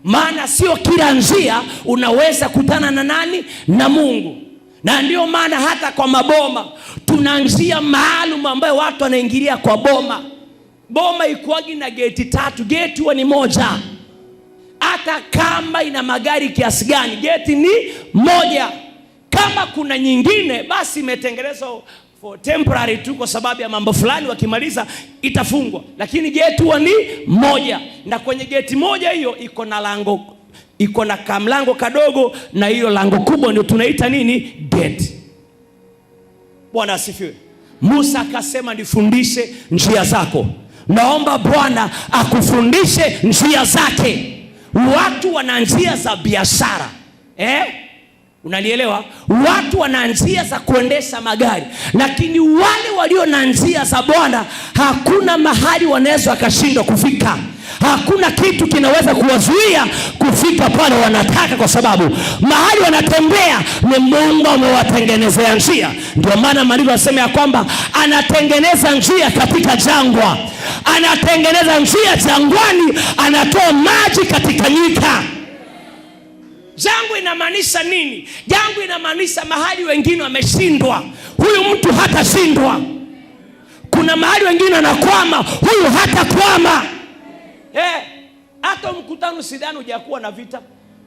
Maana sio kila njia unaweza kutana na nani? Na Mungu. Na ndio maana hata kwa maboma tuna njia maalum ambayo watu wanaingilia kwa boma. Boma ikuagi na geti 3, geti huwa ni moja. Hata kama ina magari kiasi gani, geti ni moja. Kama kuna nyingine, basi imetengenezwa for temporary tu kwa sababu ya mambo fulani, wakimaliza itafungwa. Lakini geti huwa ni moja. Na kwenye geti moja hiyo iko na lango, iko na kamlango kadogo, na hiyo lango kubwa ndio tunaita nini? Geti. Bwana asifiwe. Musa akasema, nifundishe njia zako. Naomba Bwana akufundishe njia zake. Watu wana njia za biashara. Unalielewa? Watu wana njia za kuendesha magari, lakini wale walio na njia za Bwana, hakuna mahali wanaweza wakashindwa kufika. Hakuna kitu kinaweza kuwazuia kufika pale wanataka, kwa sababu mahali wanatembea ni Mungu amewatengenezea njia. Ndio maana maandiko yanasema ya kwamba anatengeneza njia katika jangwa, anatengeneza njia jangwani, anatoa maji katika nyika. Jangwa inamaanisha nini? Jangwa inamaanisha mahali wengine wameshindwa, huyu mtu hatashindwa. Kuna mahali wengine anakwama, huyu hatakwama. Hata mkutano sidani hujakuwa na vita.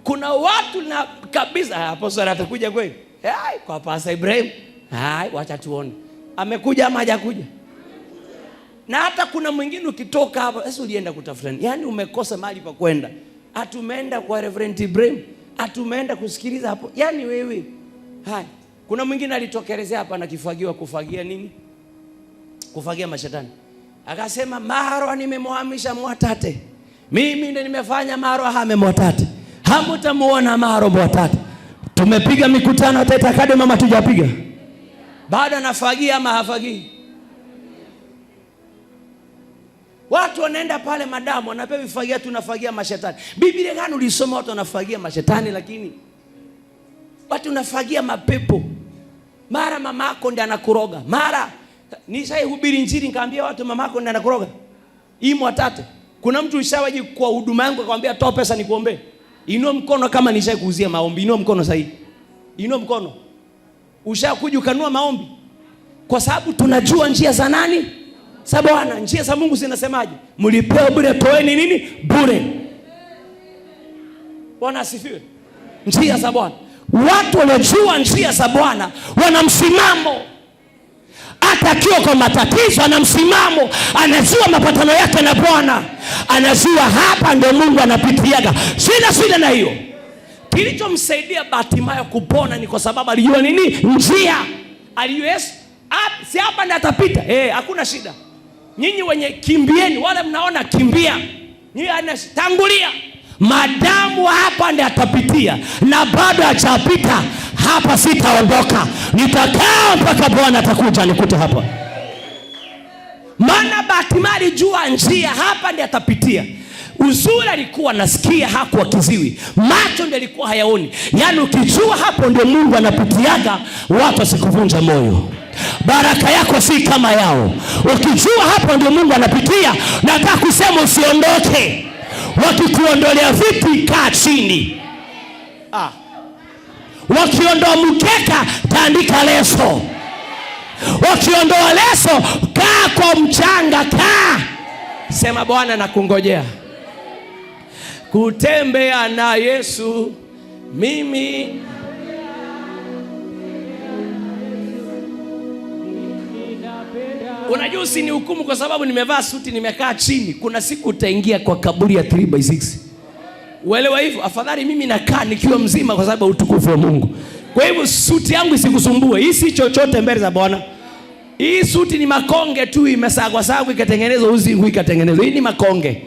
Kuna watu na kabisa hapo sasa atakuja kweli. Kwa Pastor Ibrahim. Wacha tuone. Amekuja ama hajakuja? Na hata kuna mwingine ukitoka hapa, sasa ulienda kutafuta nini? Yaani umekosa mahali pa kwenda. Atumeenda kwa Reverend Ibrahim, atumeenda kusikiliza hapo. Yaani wewe. Kuna mwingine alitokelezea hapa na kifagiwa kufagia nini? Kufagia mashetani. Akasema Marwa nimemhamisha Mwatate. Mimi ndiye nimefanya Marwa hame Mwatate. Hamtamuona Marwa Mwatate. Tumepiga mikutano Taita Academy mama tujapiga. Baada anafagia ama hafagii? Watu wanaenda pale madamu wanapewa vifagia, tunafagia mashetani. Biblia gani ulisoma watu wanafagia mashetani? Lakini watu unafagia mapepo. Mara mamako ndiye anakuroga. Mara nishaihubiri injili nikamwambia watu mamako ndiye anakuroga. Hii Mwatate. Kuna mtu ushawaji kwa huduma yangu akamwambia toa pesa nikuombe. Inua mkono kama nishaikuuzia maombi. Inua mkono sasa hivi. Inua mkono. Ushakuja ukanua maombi. Kwa sababu tunajua njia za nani? Za Bwana. Njia za Mungu zinasemaje? Mlipewa bure, toeni nini? Bure. Bwana asifiwe. Njia za Bwana. Watu waliojua njia za Bwana wana msimamo. Hata akiwa kwa matatizo ana msimamo, anajua mapatano yake na Bwana. Anajua hapa ndio Mungu anapitiaga. Sina na hiyo. Kilichomsaidia Bartimayo kupona ni kwa sababu alijua nini? Njia. Alijua si hapa ndiye atapita. Hakuna shida. Nyinyi wenye kimbieni, wale mnaona kimbia. Nyinyi anatangulia. Madamu hapa ndiye atapitia na bado hajapita, hapa sitaondoka. Nitakaa mpaka Bwana atakuja nikute hapa. Maana Bartimayo alijua njia, hapa ndiye atapitia. Uzuri alikuwa nasikia, hakuwa kiziwi. Macho ndiyo alikuwa hayaoni. Yaani ukijua hapo ndio Mungu anapitiaga, watu wasikuvunja moyo. Baraka yako si kama yao. Ukijua hapo ndio Mungu anapitia, nataka kusema usiondoke. Wakikuondolea viti, kaa chini. Wakiondoa mkeka, tandika leso. Wakiondoa leso, kaa kwa mchanga, kaa. Sema Bwana nakungojea kutembea na Yesu mimi. Unajua usini hukumu kwa sababu nimevaa suti nimekaa chini. Kuna siku utaingia kwa kaburi ya 3x6. Uelewa hivyo? Afadhali mimi nakaa nikiwa mzima kwa sababu utukufu wa Mungu. Kwa hivyo suti yangu isikusumbue. Hii si chochote mbele za Bwana. Hii suti ni makonge tu, imesagwa sagwa ikatengenezwa uzi ngui ikatengenezwa. Hii ni makonge.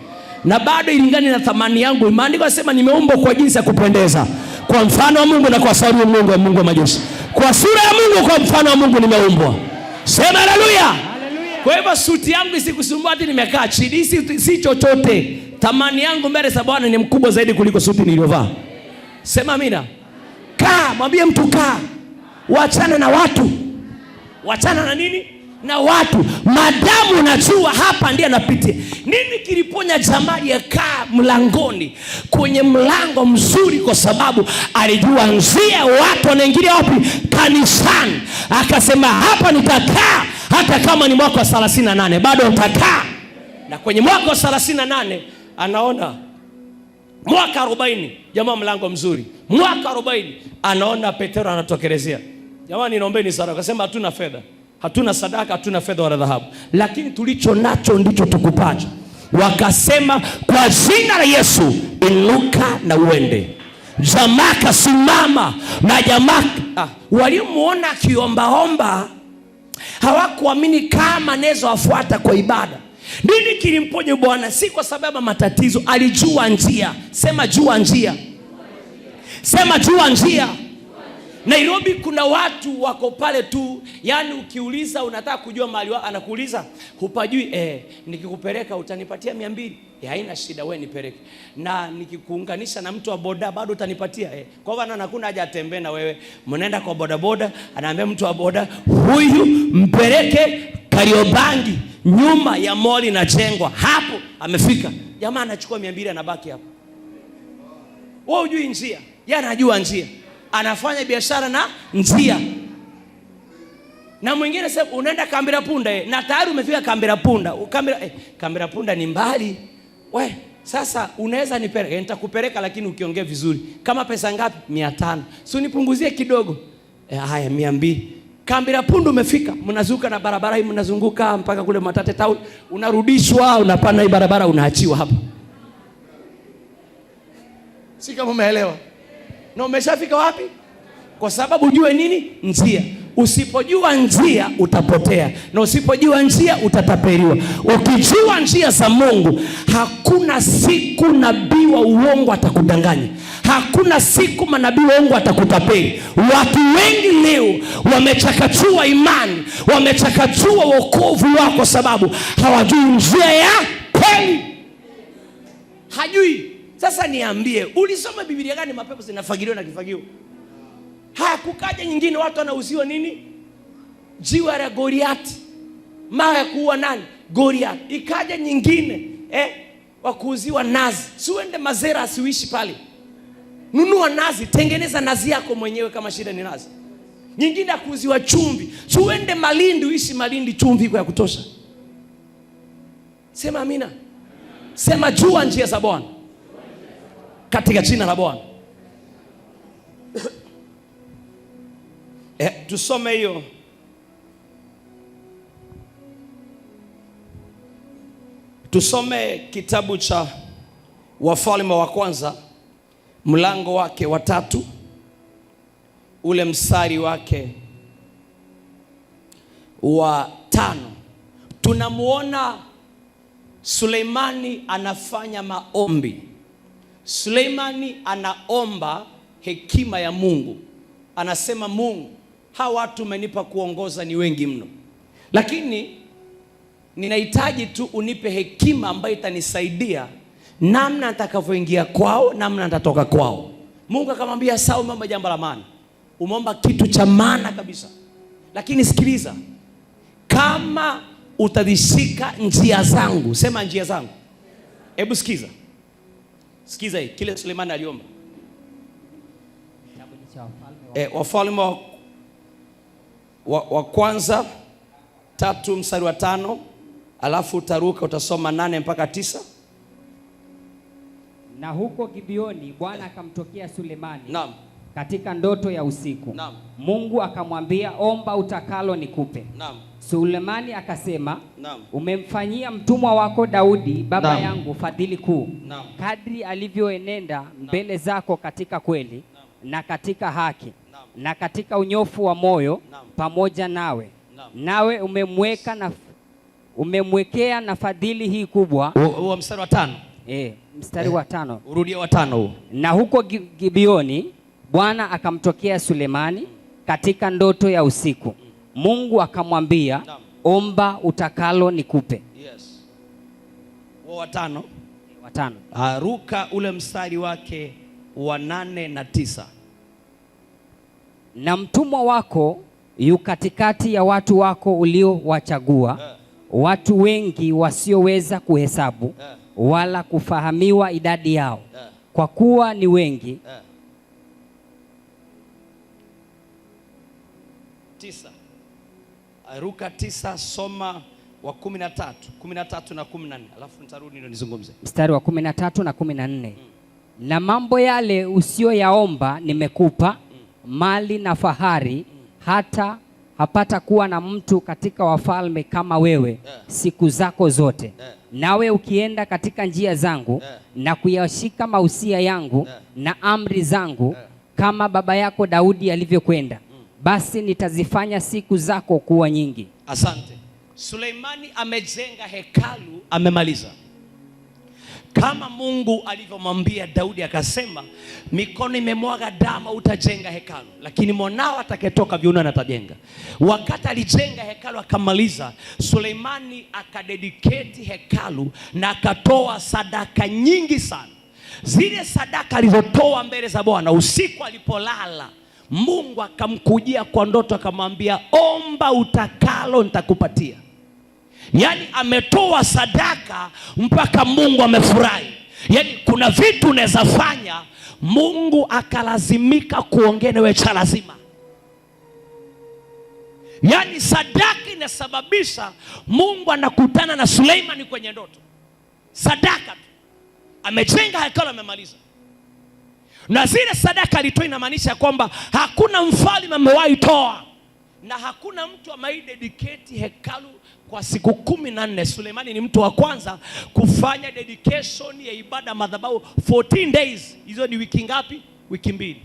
Na bado ilingani na thamani yangu. Maandiko yanasema nimeumbwa kwa jinsi ya kupendeza, kwa mfano wa Mungu na kwa sura ya Mungu, Mungu wa majeshi. Kwa sura ya Mungu, kwa mfano wa Mungu nimeumbwa. Sema haleluya. Kwa hivyo suti yangu isikusumbua ati nimekaa chini. Si chochote. Thamani yangu mbele za Bwana ni mkubwa zaidi kuliko suti niliyovaa. Sema amina. Kaa, mwambie mtu kaa. Waachana na watu. Waachana na nini? Na watu. Madamu unajua hapa ndiye anapitia. Nini kiliponya Jamali ya kaa mlangoni kwenye mlango mzuri? Kwa sababu alijua njia watu wanaingilia wapi? Kanisani. Akasema hapa nitakaa hata kama ni mwaka wa 38 bado nitakaa. Na kwenye mwaka wa 38 anaona mwaka 40, jamaa mlango mzuri. Mwaka 40 anaona Petro anatokelezea. Jamani naombeni sana. Akasema hatuna fedha, hatuna sadaka, hatuna fedha wala dhahabu, lakini tulicho nacho ndicho tukupacho. Wakasema kwa jina la Yesu inuka na uende. Jamaa kasimama na jamaa walimuona akiombaomba hawakuamini kama nezo afuata kwa ibada. Nini kilimponya Bwana? Si kwa sababu matatizo, alijua njia. Sema jua njia. Sema jua njia. Nairobi kuna watu wako pale tu, yani ukiuliza unataka kujua mahali wao anakuuliza hupajui, nikikupeleka utanipatia 200. Haina shida, wewe nipeleke. Na nikikuunganisha na mtu wa boda bado utanipatia. Kwa hivyo anakuna haja atembee na wewe. Mnaenda kwa boda boda, anaambia mtu wa boda, huyu mpeleke Kariobangi nyuma ya mall inajengwa. Hapo amefika. Jamaa anachukua 200 anabaki hapo. Wewe hujui njia. Yeye anajua njia, anafanya biashara na njia. Na mwingine sasa unaenda Kambira Punda na tayari umefika Kambira Punda. Kambira Punda ni mbali. Sasa unaweza nipeleka, nitakupeleka lakini ukiongea vizuri. Kama pesa ngapi? 500. Si unipunguzie kidogo. Haya 200. Kambira Punda umefika, mnazuka na barabara hii, mnazunguka mpaka kule Matate Town, unarudishwa, unapanda hii barabara, unaachiwa hapa. Si kama umeelewa? Na umeshafika wapi? Kwa sababu ujue nini? Njia. Usipojua njia utapotea, na usipojua njia utatapeliwa. Ukijua njia za Mungu, hakuna siku nabii wa uongo atakudanganya. Hakuna siku manabii wa uongo atakutapeli. Watu wengi leo wamechakachua imani, wamechakachua wokovu wako sababu hawajui njia ya kweli. Hajui. Sasa niambie, ulisoma Biblia gani mapepo zinafagiliwa na kifagio? Kukaja nyingine watu wanauziwa nini? Jiwe la Goliati. Mawe ya kuua nani? Goliati. Ikaja nyingine wakuuziwa nazi. Siuende Mazera, asiuishi pale. Nunua nazi, tengeneza nazi yako mwenyewe kama shida ni nazi. Nyingine akuuziwa chumvi. Siuende Malindi, uishi Malindi, chumvi iko ya kutosha. Sema amina. Sema jua njia za Bwana. Katika jina la Bwana. Tusome hiyo. Tusome kitabu cha Wafalme wa kwanza, mlango wake wa 3, ule mstari wake wa 5. Tunamuona Suleimani anafanya maombi. Suleimani anaomba hekima ya Mungu. Anasema, Mungu, hawa watu umenipa kuongoza ni wengi mno, lakini ninahitaji tu unipe hekima ambayo itanisaidia namna nitakavyoingia kwao, namna nitatoka kwao. Mungu akamwambia, sawa, umeomba jambo la maana, umeomba kitu cha maana kabisa, lakini sikiliza, kama utazishika njia zangu. Sema njia zangu. Hebu sikiza hii kile Suleimani aliomba. Wafalme wa kwanza 3 mstari wa 5, alafu utaruka utasoma 8 mpaka 9. Na huko Gibeoni Bwana akamtokea Sulemani. Naam. Katika ndoto ya usiku. Naam. Mungu akamwambia, omba utakalo nikupe. Naam. Sulemani akasema, naam, umemfanyia mtumwa wako Daudi baba naam, yangu fadhili kuu, naam, kadri alivyoenenda mbele zako katika kweli, naam, na katika haki, naam, na katika unyofu wa moyo, naam, pamoja nawe, naam, nawe umemwekea na fadhili hii kubwa. Huo mstari wa 5. Mstari wa 5. Urudie wa 5 huo. Na huko Gibeoni Bwana akamtokea Sulemani katika ndoto ya usiku. Mungu akamwambia, omba utakalo nikupe. Yes. Wa 5. Wa 5. Aruka ule mstari wake wa 8 na 9. Na mtumwa wako yu katikati ya watu wako uliowachagua, watu wengi wasioweza kuhesabu wala kufahamiwa idadi yao, kwa kuwa ni wengi. 9. Aruka 9, soma wa 13 na 14, alafu nitarudi ndio nizungumze. Mstari wa 13 na 14. Na mambo yale usiyoyaomba nimekupa, mali na fahari, hata hapata kuwa na mtu katika wafalme kama wewe siku zako zote. Nawe ukienda katika njia zangu na kuyashika mausia yangu na amri zangu, kama baba yako Daudi alivyokwenda, basi nitazifanya siku zako kuwa nyingi. Asante. Suleimani amejenga hekalu, amemaliza. Kama Mungu alivyomwambia Daudi, akasema mikono imemwaga damu, utajenga hekalu, lakini mwanao atakayetoka viunoni atajenga. Wakati alijenga hekalu akamaliza, Suleimani akadedicate hekalu na akatoa sadaka nyingi sana. Zile sadaka alizotoa mbele za Bwana, usiku alipolala, Mungu akamkujia kwa ndoto akamwambia, omba utakalo nitakupatia. Yaani ametoa sadaka mpaka Mungu amefurahi. Yaani kuna vitu unaweza fanya Mungu akalazimika kuongea nawe cha lazima. Yaani sadaka inasababisha Mungu anakutana na Suleimani kwenye ndoto. Sadaka tu. Amejenga hekalu, amemaliza. Na zile sadaka alitoa inamaanisha kwamba hakuna mfalme amewahi toa na hakuna mtu ameidedicate hekalu kwa siku 14. Suleimani ni mtu wa kwanza kufanya dedication ya ibada madhabahu 14 days. Hizo ni wiki ngapi? Wiki 2.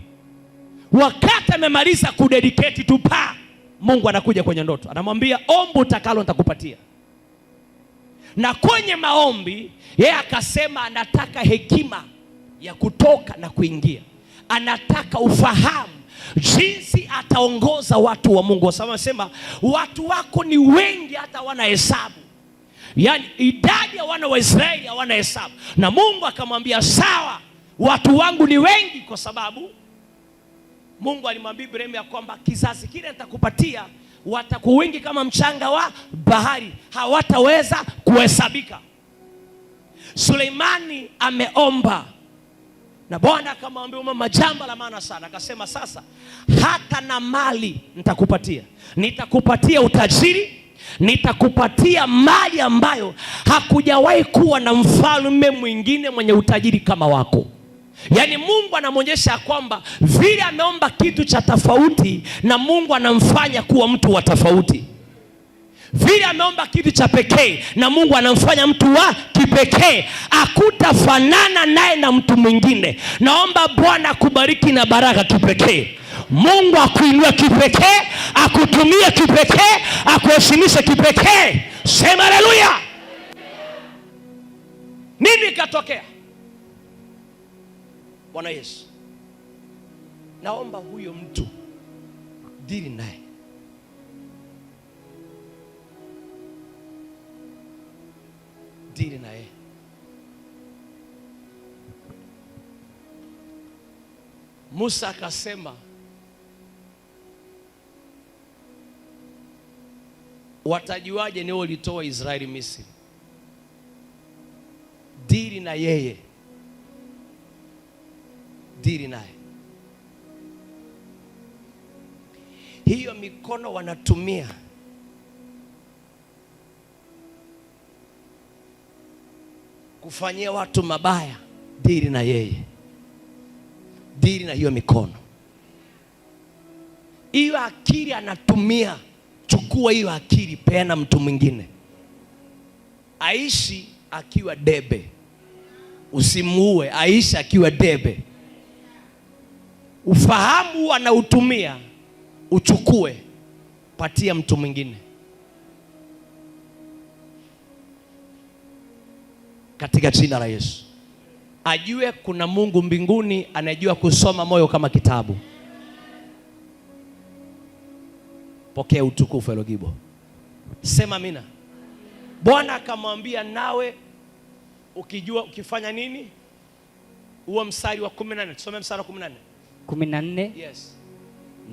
Wakati amemaliza kudedicate tu Mungu anakuja kwenye ndoto, anamwambia omba utakalo nitakupatia. Na kwenye maombi yeye akasema anataka hekima ya kutoka na kuingia. Anataka ufahamu jinsi ataongoza watu wa Mungu. Sababu anasema watu wako ni wengi hata hawana hesabu. Yaani idadi ya wana wa Israeli hawana hesabu. Na Mungu akamwambia sawa, watu wangu ni wengi, kwa sababu Mungu alimwambia Ibrahimu ya kwamba kizazi kile nitakupatia watakuwa wengi kama mchanga wa bahari, hawataweza kuhesabika. Suleimani ameomba na Bwana akamwambia mama jambo la maana sana. Akasema sasa hata na mali nitakupatia. Nitakupatia utajiri, nitakupatia mali ambayo hakujawahi kuwa na mfalme mwingine mwenye utajiri kama wako. Yaani Mungu anamwonyesha kwamba vile ameomba kitu cha tofauti na Mungu anamfanya kuwa mtu wa tofauti. Vile ameomba kitu cha pekee na Mungu anamfanya mtu wa kipekee. Hakutafanana naye na mtu mwingine. Naomba Bwana akubariki na baraka kipekee. Mungu akuinue kipekee, akutumie kipekee, akuheshimishe kipekee. Sema haleluya. Nini katokea? Bwana Yesu, naomba huyo mtu dili naye. Dili naye. Musa akasema watajuaje ni ulitoa Israeli Misri? Dili na yeye. Dili naye. Hiyo mikono wanatumia kufanyia watu mabaya, dili na yeye. Dili na hiyo mikono. Hiyo akili anatumia, chukua hiyo akili, peana mtu mwingine aishi akiwa debe. Usimuue, aishi akiwa debe. Ufahamu anautumia, uchukue, patia mtu mwingine. Katika jina la Yesu. Ajue kuna Mungu mbinguni anajua kusoma moyo kama kitabu. Pokea utukufu Elogibo. Sema amina. Bwana akamwambia nawe ukijua ukifanya nini? Huo mstari wa 18. Tusome mstari wa 18. 14. Yes.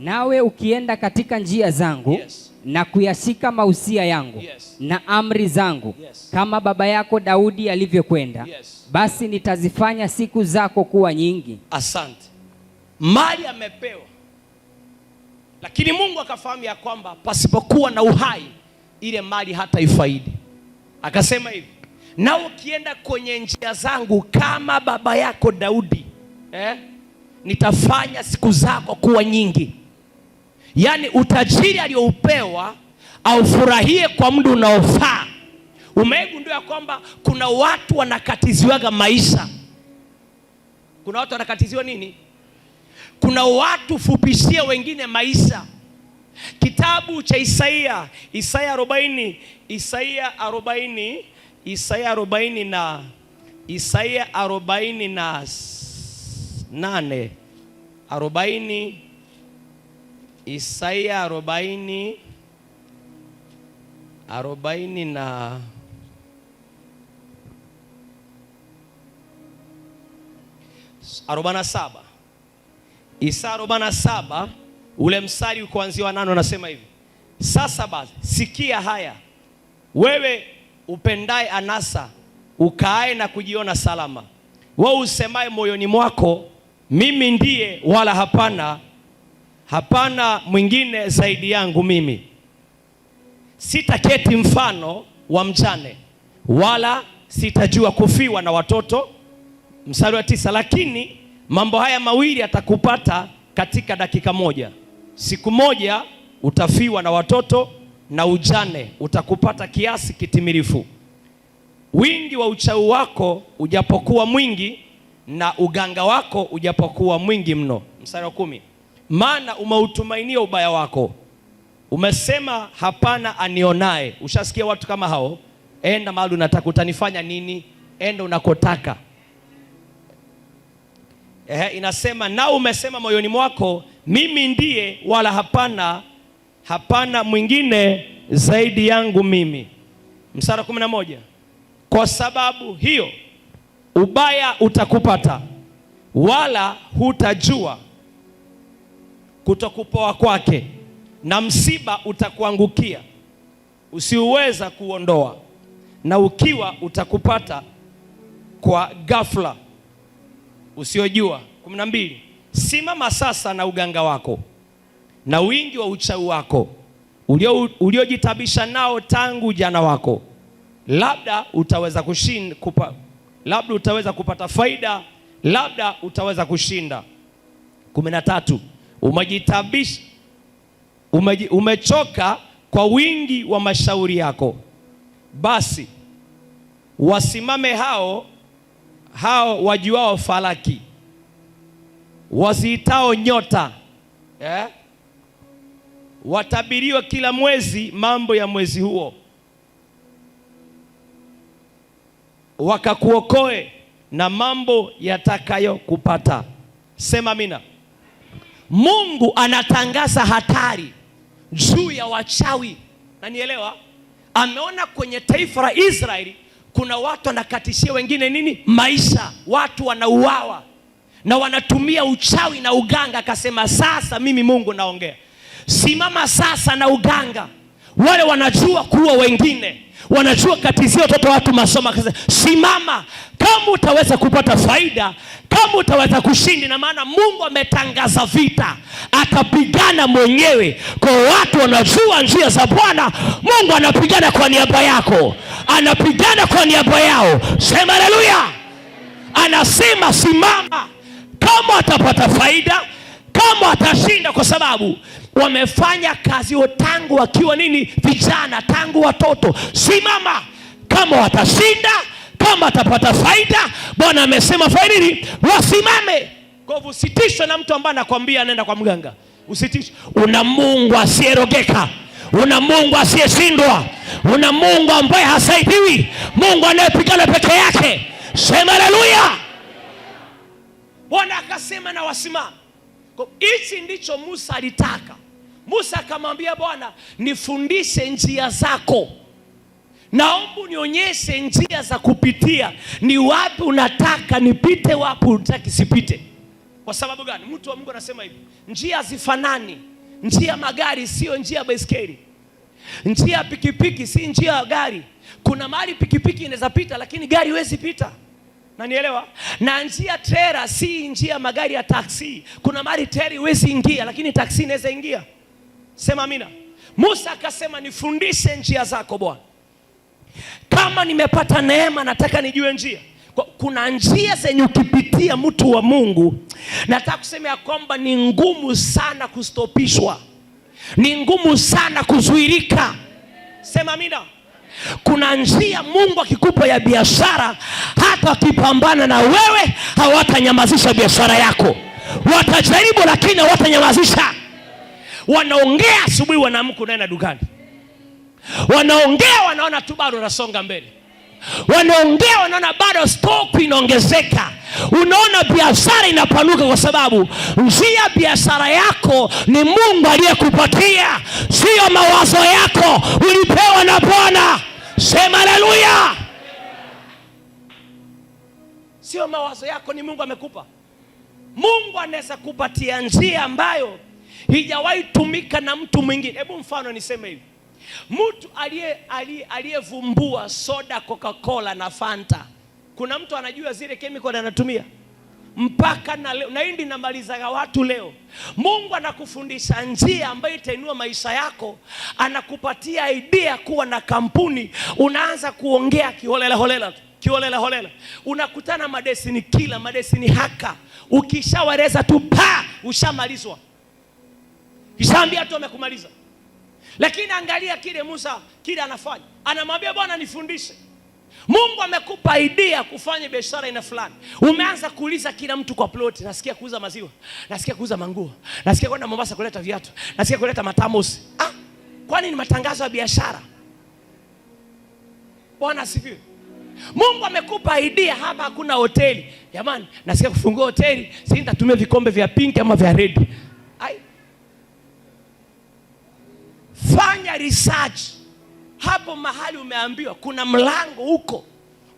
Nawe ukienda katika njia zangu, yes, na kuyashika mausia yangu, yes, na amri zangu, yes, kama baba yako Daudi alivyokwenda, yes, basi nitazifanya siku zako kuwa nyingi. Asante. Mali amepewa, lakini Mungu akafahamu ya kwamba pasipokuwa na uhai ile mali hata ifaidi. Akasema hivi, na ukienda kwenye njia zangu kama baba yako Daudi, nitafanya siku zako kuwa nyingi. Yaani utajiri aliyoupewa aufurahie kwa muda unaofaa. Umegundua kwamba kuna watu wanakatiziwaga maisha. Kuna watu wanakatiziwa nini? Kuna watu fupishia wengine maisha. Kitabu cha Isaia 40 47. Isaya 47 ule mstari kuanzia 8 unasema hivi. Sasa basi sikia haya, wewe upendaye anasa, ukaae na kujiona salama. wewe usemaye moyoni mwako, mimi ndiye wala hapana mwingine zaidi yangu mimi. Sitaketi mfano wa mjane, wala sitajua kufiwa na watoto. Mstari wa 9, lakini mambo haya mawili yatakupata katika dakika moja. Siku moja utafiwa na watoto, na ujane utakupata kiasi kitimilifu. Wingi wa uchawi wako ujapokuwa mwingi, na uganga wako ujapokuwa mwingi mno. Mstari wa 10, maana umeutumainia ubaya wako, umesema hapana anionaye. Ushasikia watu kama hao? Enda mahali unataka, utanifanya nini? Enda unakotaka. Inasema na umesema moyoni mwako, mimi ndiye wala hapana mwingine zaidi yangu mimi. Mstari wa 11, kwa sababu hiyo ubaya utakupata, wala hutajua kutokupoa kwake, na msiba utakuangukia usiuweza kuondoa, na ukiwa utakupata kwa ghafla usiojua. 12, simama sasa na uganga wako na wingi wa uchawi wako uliojitabisha nao tangu jana wako, labda utaweza labda utaweza kupata faida, labda utaweza kushinda. 13, umejitabisha, umechoka kwa wingi wa mashauri yako. Basi wasimame hao wajuao falaki, waziitao nyota, watabiriwa kila mwezi mambo ya mwezi huo, wakakuokoe na mambo yatakayokupata. Sema amina. Mungu anatangaza hatari juu ya wachawi. Na nielewa, ameona kwenye taifa la Israeli kuna watu wanakatishia wengine nini? Maisha. Watu wanauawa na wanatumia uchawi na uganga. Akasema sasa mimi Mungu naongea, simama sasa na uganga. Wale wanajua kuua wengine, wanajua katizia watoto watu masomo. Akasema simama, kama utaweza kupata faida, kama utaweza kushinda. Na maana Mungu ametangaza vita, atapigana mwenyewe kwa watu wanajua njia za Bwana. Mungu anapigana kwa niaba yako, anapigana kwa niaba yao. Sema haleluya. Anasema simama, kama atapata faida, kama atashinda, kwa sababu wamefanya kazi tangu wakiwa nini? Vijana, tangu watoto. Simama, kama watashinda, kama atapata faida. Bwana amesema faida nini? Wasimame. Kwa hivyo usitishwe na mtu ambaye anakwambia anaenda kwa mganga. Usitishwe. Una Mungu asiyerogeka, una Mungu asiyeshindwa, una Mungu ambaye hasaidiwi, Mungu anayepigana peke yake. Sema haleluya. Bwana akasema na wasimame. Hichi ndicho Musa alitaka. Musa akamwambia Bwana, nifundishe njia zako, naomba unionyeshe njia za kupitia. Ni wapi unataka nipite, wapi unataka sipite. Kwa sababu gani? Mtu wa Mungu anasema hivi, njia zifanani. Njia magari sio njia baiskeli, njia pikipiki si njia gari. Kuna mahali pikipiki inaweza pita lakini gari huwezi pita. Na nielewa. Na njia trailer si njia magari ya taksi. Kuna mahali trailer huwezi ingia lakini taksi inaweza ingia. Sema amina. Musa akasema nifundishe njia zako Bwana. Kama nimepata neema nataka nijue njia. Kuna njia zenye ukipitia mtu wa Mungu, nataka kusema ya kwamba ni ngumu sana kustopishwa, ni ngumu sana kuzuirika. Sema amina. Kuna njia Mungu akikupa ya biashara, hata akipambana na wewe hawatanyamazisha biashara yako. Watajaribu lakini hawatanyamazisha. Wanaongea asubuhi, wanaamka unaenda dukani. Wanaongea wanaona tu bado unasonga mbele. Wanaongea wanaona bado stock inaongezeka. Unaona biashara inapanuka, kwa sababu njia biashara yako ni Mungu aliyekupatia, sio mawazo yako. Ulipewa na Bwana. Sema haleluya. Sio mawazo yako, ni Mungu amekupa. Mungu anaweza kupatia njia ambayo hijawahi tumika na mtu mwingine. Hebu mfano niseme hivi. Mtu aliyevumbua soda, Coca-Cola na Fanta Kuna mtu anajua zile chemical anatumia mpaka na leo, na hii ndio namalizaga watu leo. Mungu anakufundisha njia ambayo itainua maisha yako, anakupatia idea kuwa na kampuni, unaanza kuongea kiholela holela, kiholela holela, unakutana madestiny killer, madestiny haka, ukishawareza tu ushamalizwa, kishaambia tu amekumaliza. Lakini angalia kile Musa kile anafanya, anamwambia Bwana nifundishe. Mungu amekupa idea kufanya biashara ina fulani. Umeanza kuuliza kila mtu kwa plot, nasikia kuuza maziwa, nasikia kuuza manguo, nasikia kwenda Mombasa kuleta viatu, nasikia kuleta matamosi. Kwani ni matangazo ya biashara? Bwana asifiwe. Mungu amekupa idea, hapa hakuna hoteli. Jamani, nasikia kufungua hoteli, sisi nitatumia vikombe vya pink ama vya red. Fanya research. Hapo mahali umeambiwa kuna mlango huko,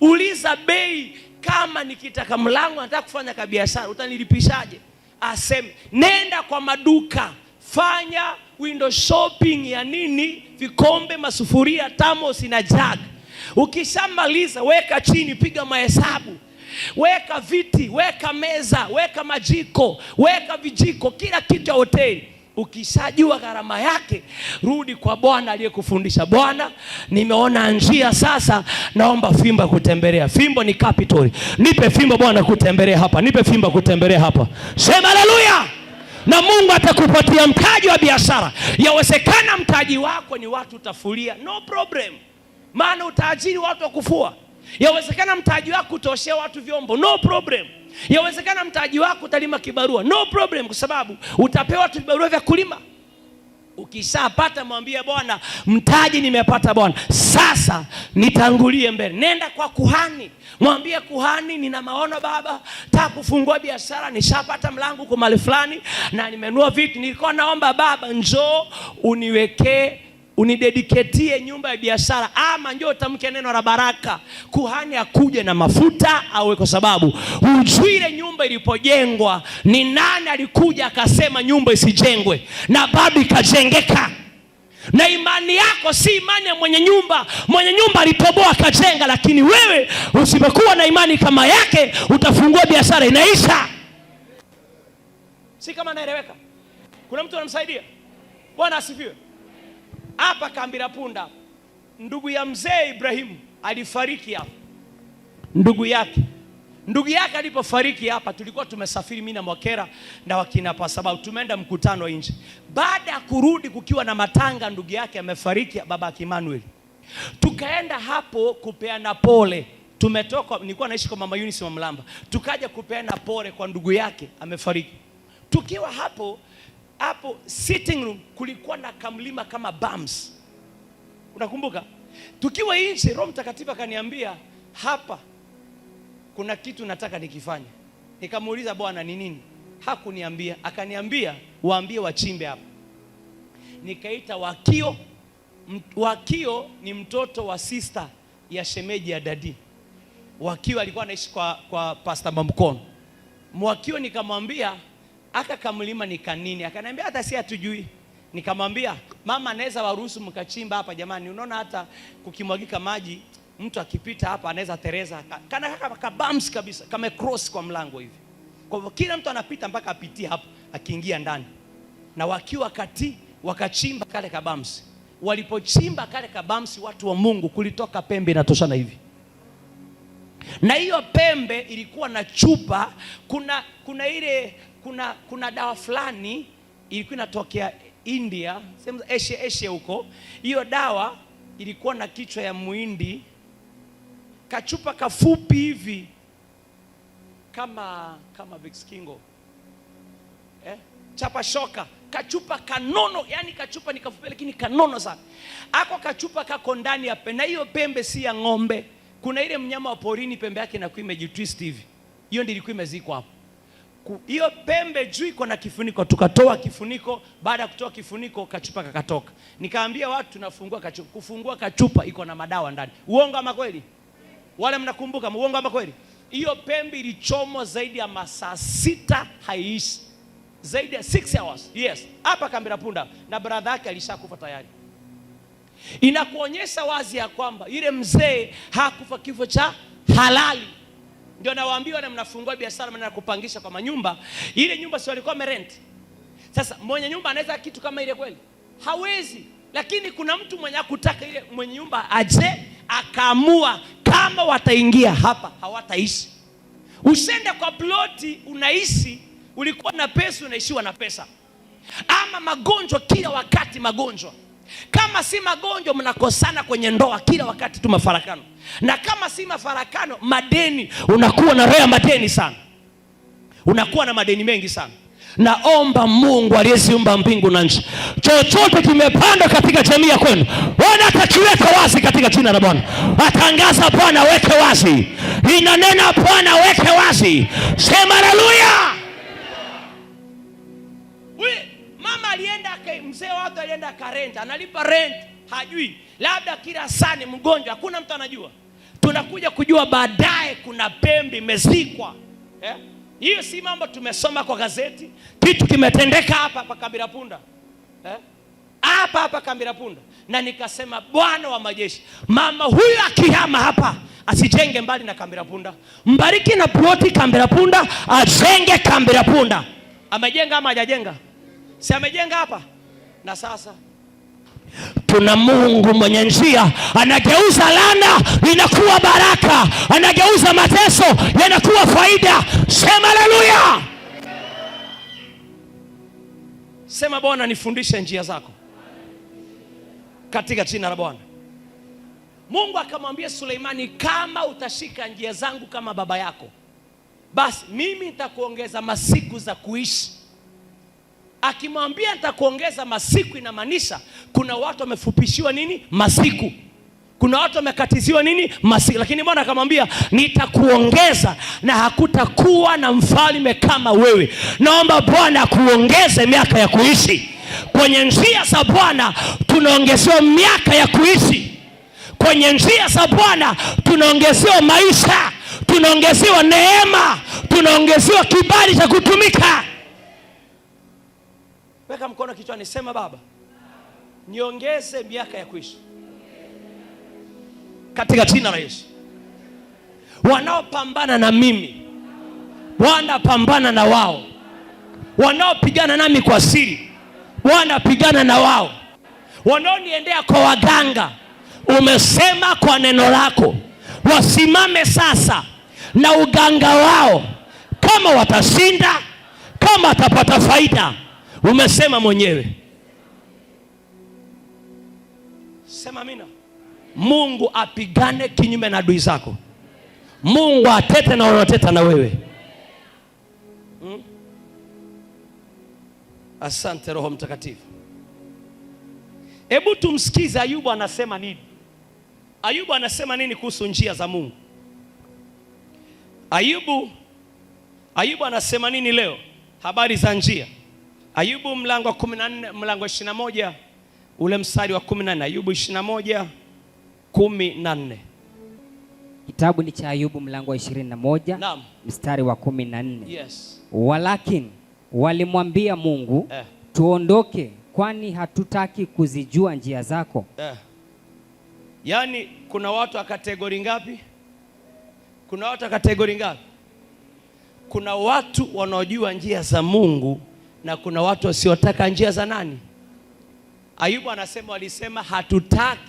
uliza bei. Kama nikitaka mlango nataka kufanya biashara, utanilipishaje? Aseme nenda kwa maduka, fanya window shopping ya nini, vikombe, masufuria, thermos na jug. Ukishamaliza weka chini, piga mahesabu, weka viti, weka meza, weka majiko, weka vijiko, kila kitu ya hoteli. Ukishajua gharama yake, rudi kwa Bwana aliyekufundisha. Bwana, nimeona njia sasa, naomba fimbo kutembelea. Fimbo ni capital. Nipe fimbo Bwana kutembelea hapa. Nipe fimbo kutembelea hapa. Sema haleluya. Na Mungu atakupatia mtaji wa biashara. Yawezekana mtaji wako ni watu utafulia, no problem. Maana utaajiri watu wa kufua. Yawezekana mtaji wako utoshea watu vyombo, no problem. Yawezekana mtaji wako utalima kibarua, no problem, kwa sababu utapewa watu vibarua vya kulima. Ukishapata mwambie Bwana, mtaji nimepata Bwana, sasa nitangulie mbele. Nenda kwa kuhani, mwambie kuhani, nina maono Baba, nataka kufungua biashara, nishapata mlango kwa mahali fulani na nimenunua vitu, nilikuwa naomba Baba njoo uniwekee, unidediketie nyumba ya biashara, ama njoo utamke neno la baraka. Kuhani akuje na mafuta awe, kwa sababu hujui ile nyumba ilipojengwa ni nani alikuja akasema nyumba isijengwe na bado ikajengeka. Na imani yako si imani ya mwenye nyumba. Mwenye nyumba alitoboa akajenga, lakini wewe usipokuwa na imani kama yake utafungua biashara inaisha. Si kama naeleweka? Kuna mtu anamsaidia? Bwana asifiwe. Hapa Kambira Punda, ndugu ya mzee Ibrahimu alifariki hapa. Ndugu yake alipofariki hapa, tulikuwa tumesafiri mimi na Mwakera na wakina pa sababu tumeenda mkutano nje. Baada ya kurudi kukiwa na matanga, ndugu yake amefariki, baba Emmanuel. Tukaenda hapo kupeana pole. Tumetoka, nilikuwa naishi kwa mama Eunice wa Mlamba. Tukaja kupeana pole kwa ndugu yake amefariki. Tukiwa hapo sitting room kulikuwa na kamlima kama bumps. Unakumbuka? Tukiwa nje, Roho Mtakatifu akaniambia hapa kuna kitu nataka nikifanye. Nikamuuliza Bwana ni nini? Hakuniambia. Akaniambia waambie wachimbe hapa. Nikaita Wakio. Wakio ni mtoto wa sister ya shemeji ya dadi. Wakio alikuwa anaishi kwa Pastor Mamkono. Mwakio nikamwambia aka kamlima ni kanini? Akaniambia hata si hatujui. Nikamwambia mama anaweza waruhusu mkachimba hapa jamani. Unaona hata kukimwagika maji mtu akipita hapa anaweza tereza. Kana kaka bumps kabisa, kama cross kwa mlango hivi. Kwa hivyo kila mtu anapita mpaka apitie hapo akiingia ndani. Na wakiwa wakachimba kale kabamsi. Walipochimba kale kabamsi, watu wa Mungu, kulitoka pembe inatoshana hivi. Na hiyo pembe ilikuwa na chupa. Kuna dawa fulani ilikuwa inatokea India, sema Asia huko. Hiyo dawa ilikuwa na kichwa ya muhindi, kachupa kafupi hivi kama Vicks Kingo, chapa shoka, kachupa kanono, yani kachupa ni kafupi lakini kanono sana. Ako kachupa kako ndani ya pembe, na hiyo pembe si ya ng'ombe. Kuna ile mnyama wa porini pembe yake inakuwa imejitwist hivi. Hiyo ndio ilikuwa imezikwa hapo. Hiyo pembe juu iko na kifuniko. Tukatoa kifuniko, baada ya kutoa kifuniko kachupa kakatoka. Nikaambia watu tunafungua kachupa. Kufungua kachupa iko na madawa ndani. Uongo ama kweli? Wale mnakumbuka uongo ama kweli? Hiyo pembe ilichomwa zaidi ya masaa 6 haiishi. Zaidi ya 6 hours. Yes. Hapa Kambira Punda, na brother yake alishakufa tayari. Inakuonyesha wazi ya kwamba yule mzee hakufa kifo cha halali. Ndio nawaambia wale mnafungua biashara mnaenda kupangisha kwa manyumba, ile nyumba si walikuwa merent. Sasa mwenye nyumba anaweza kitu kama ile kweli? Hawezi. Lakini kuna mtu mwenye akutaka ile mwenye nyumba aje akaamua kama wataingia hapa hawataishi. Usende kwa ploti unaishi, ulikuwa na pesa unaishiwa na pesa. Ama magonjwa kila wakati magonjwa. Kama si magonjwa mnakosana kwenye ndoa kila wakati tu mafarakano. Na kama si mafarakano madeni, unakuwa na roho ya madeni sana. Unakuwa na madeni mengi sana. Naomba Mungu aliyeziumba mbingu na nchi, chochote kimepandwa katika jamii ya kwenu, Bwana atakiweka wazi katika jina la Bwana. Atangaza Bwana weke wazi. Inanena Bwana weke wazi. Sema haleluya. Mama alienda mzee watu alienda karenta, analipa rent, hajui. Labda kila saa ni mgonjwa, hakuna mtu anajua. Tunakuja kujua baadaye kuna pembe imezikwa. Hiyo si mambo tumesoma kwa gazeti. Kitu kimetendeka hapa Kambirapunda. Hapa Kambirapunda. Na nikasema Bwana wa majeshi, mama huyu akihama hapa asijenge mbali na Kambirapunda. Mbariki na ploti Kambirapunda, ajenge Kambirapunda. Amejenga ama hajajenga? Si amejenga hapa? Na sasa tuna Mungu mwenye njia, anageuza laana inakuwa baraka, anageuza mateso yanakuwa faida. Sema haleluya. Sema Bwana nifundishe njia zako katika jina la Bwana. Mungu akamwambia Suleimani, kama utashika njia zangu kama baba yako, basi mimi nitakuongeza masiku za kuishi. Akimwambia nitakuongeza masiku inamaanisha kuna watu wamefupishiwa nini? Masiku. Kuna watu wamekatiziwa nini? Masiku. Lakini Bwana akamwambia nitakuongeza na hakutakuwa na mfalme kama wewe. Naomba Bwana akuongeze miaka ya kuishi. Kwenye njia za Bwana tunaongezewa miaka ya kuishi. Kwenye njia za Bwana tunaongezewa maisha, tunaongezewa neema, tunaongezewa kibali cha kutumika. Weka mkono kichwani, sema Baba, niongeze miaka ya kuishi katika jina la Yesu. Wanaopambana na mimi, Bwana pambana na wao. Wanaopigana nami kwa siri, Bwana pigana na wao. Wanaoniendea kwa waganga, umesema kwa neno lako wasimame sasa na uganga wao. Kama watashinda, kama watapata faida, umesema mwenyewe. Sema amina. Mungu apigane kinyume na adui zako. Mungu atete na wanaoteta na wewe. Asante Roho Mtakatifu. Hebu tumsikize Ayubu anasema nini. Ayubu anasema nini kuhusu njia za Mungu? Ayubu anasema nini leo? Habari za njia. Ayubu mlango wa 14, mlango wa 21, ule mstari wa 14. Ayubu 21:14. Kitabu ni cha Ayubu mlango wa 21. Naam. Mstari wa 14. Yes. Walakini walimwambia Mungu, tuondoke, kwani hatutaki kuzijua njia zako. Yaani kuna watu wa kategori ngapi? Kuna watu wa kategori ngapi? Kuna watu wanaojua njia za Mungu na kuna watu wasiotaka njia za nani? Ayubu anasema walisema hatutaki.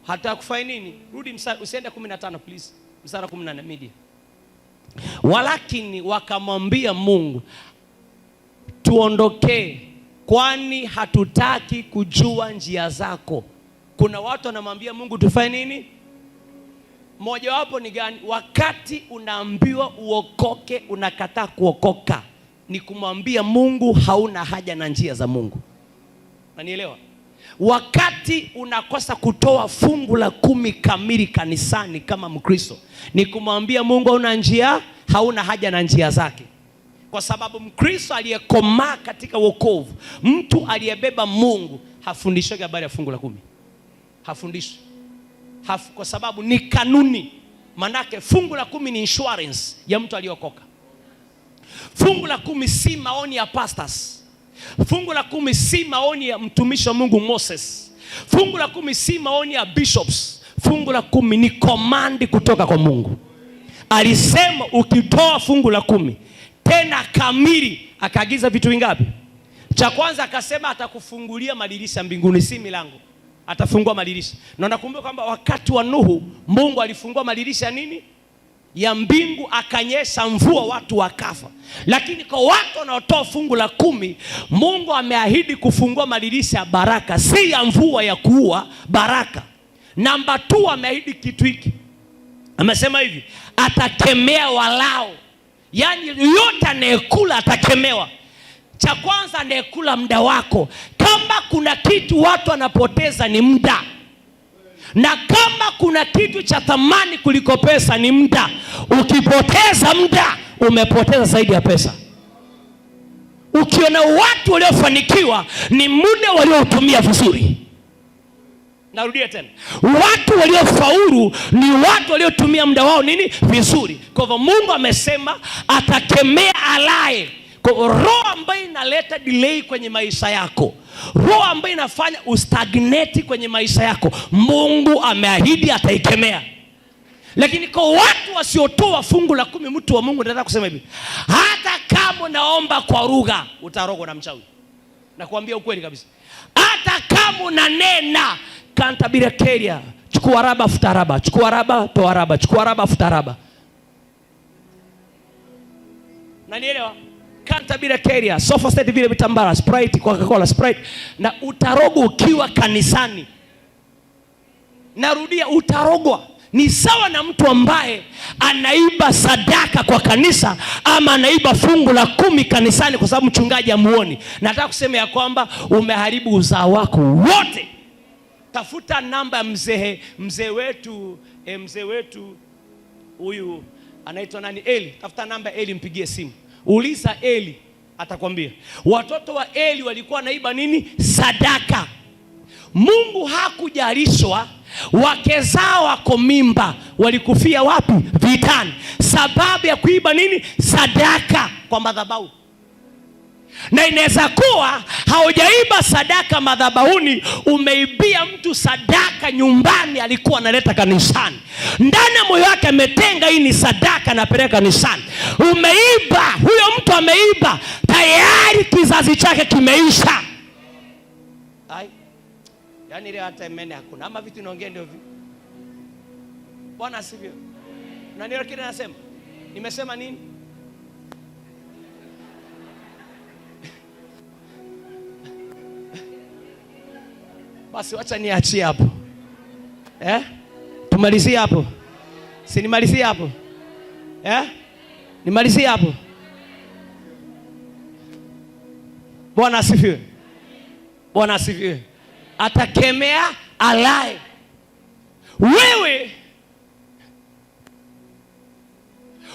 Hata kufanya nini? Rudi usiende 15 please. Mstari 18 media. Walakini wakamwambia Mungu, tuondokee, kwani hatutaki kujua njia zako. Kuna watu wanamwambia Mungu tufanye nini? Moja wapo ni gani? Wakati unaambiwa uokoke unakataa kuokoka, ni kumwambia Mungu hauna haja na njia za Mungu. Unanielewa? Wakati unakosa kutoa fungu la 10 kamili kanisani kama Mkristo, ni kumwambia Mungu hauna njia, hauna haja na njia zake. Kwa sababu Mkristo aliyekomaa katika wokovu, mtu aliyebeba Mungu, hafundishwi habari ya fungu la 10. Hafundishwi. Kwa sababu ni kanuni. Manake fungu la 10 ni insurance ya mtu aliyokoka. Fungu la 10 si maoni ya pastors. Fungu la 10 si maoni ya mtumishi wa Mungu Moses. Fungu la 10 si maoni ya bishops. Fungu la 10 ni command kutoka kwa Mungu. alisema ukitoa fungu la 10 tena kamili, akaagiza vitu vingapi? Cha kwanza akasema atakufungulia madirisha mbinguni, si milango, atafungua madirisha. Na nakumbuka kwamba wakati wa Nuhu Mungu alifungua madirisha nini? Ya mbingu, akanyesha mvua, watu wakafa. Lakini kwa watu wanaotoa fungu la 10, Mungu ameahidi kufungua madirisha ya baraka, si ya mvua ya kuua, baraka. Namba 2, ameahidi kitu hiki. Amesema hivi, atakemea walao. Yaani yote anayekula atakemewa. Cha kwanza, anayekula muda wako. Kama kuna kitu watu wanapoteza ni muda. Na kama kuna kitu cha thamani kuliko pesa ni muda. Ukipoteza muda, umepoteza zaidi ya pesa. Ukiona watu waliofanikiwa ni muda waliotumia vizuri. Narudia tena, watu waliofaulu ni watu waliotumia muda wao nini? Vizuri. Kwa hivyo Mungu amesema atakemea alaye. Kwa roho ambayo inaleta delay kwenye maisha yako, roho ambayo inafanya ustagnate kwenye maisha yako, Mungu ameahidi ataikemea. Lakini kwa watu wasiotoa fungu la 10, mtu wa Mungu nataka kusema hivi, hata kama naomba kwa lugha utarogwa na mchawi. Nakwambia ukweli kabisa. Hata kama unanena kantabira keria, chukua raba futa raba, chukua raba toa raba, chukua raba futa raba. Nanielewa? Kantabira keria, sofa state vile vitambara, Sprite, Coca-Cola, Sprite, na utarogwa ukiwa kanisani. Narudia, utarogwa. Ni sawa na mtu ambaye anaiba sadaka kwa kanisa ama anaiba fungu la 10 kanisani kwa sababu mchungaji amuoni. Nataka kusema ya kwamba umeharibu uzao wako wote. Tafuta namba ya mzee wetu huyu anaitwa nani? Eli. Tafuta namba ya Eli, mpigie simu. Uliza Eli, atakwambia. Watoto wa Eli walikuwa naiba nini? Sadaka. Mungu hakujalishwa wake zao wako mimba, walikufia wapi? Vitani. Sababu ya kuiba nini? Sadaka kwa madhabahu. Na inaweza kuwa haujaiba sadaka madhabahuni, umeibia mtu sadaka nyumbani alikuwa analeta kanisani. Ndani ya moyo wake ametenga hii ni sadaka napeleka kanisani. Umeiba, huyo mtu ameiba, tayari kizazi chake kimeisha. Ai. Yaani leo hata imene hakuna. Ama vitu inaongea ndio vipi? Bwana asifiwe. Na ndio kile nasema. Nimesema nini? Basi wacha niachie hapo. Tumalizie hapo. Si nimalizie hapo? Nimalizie hapo. Bwana asifiwe. Bwana asifiwe. Atakemea alaye. Wewe,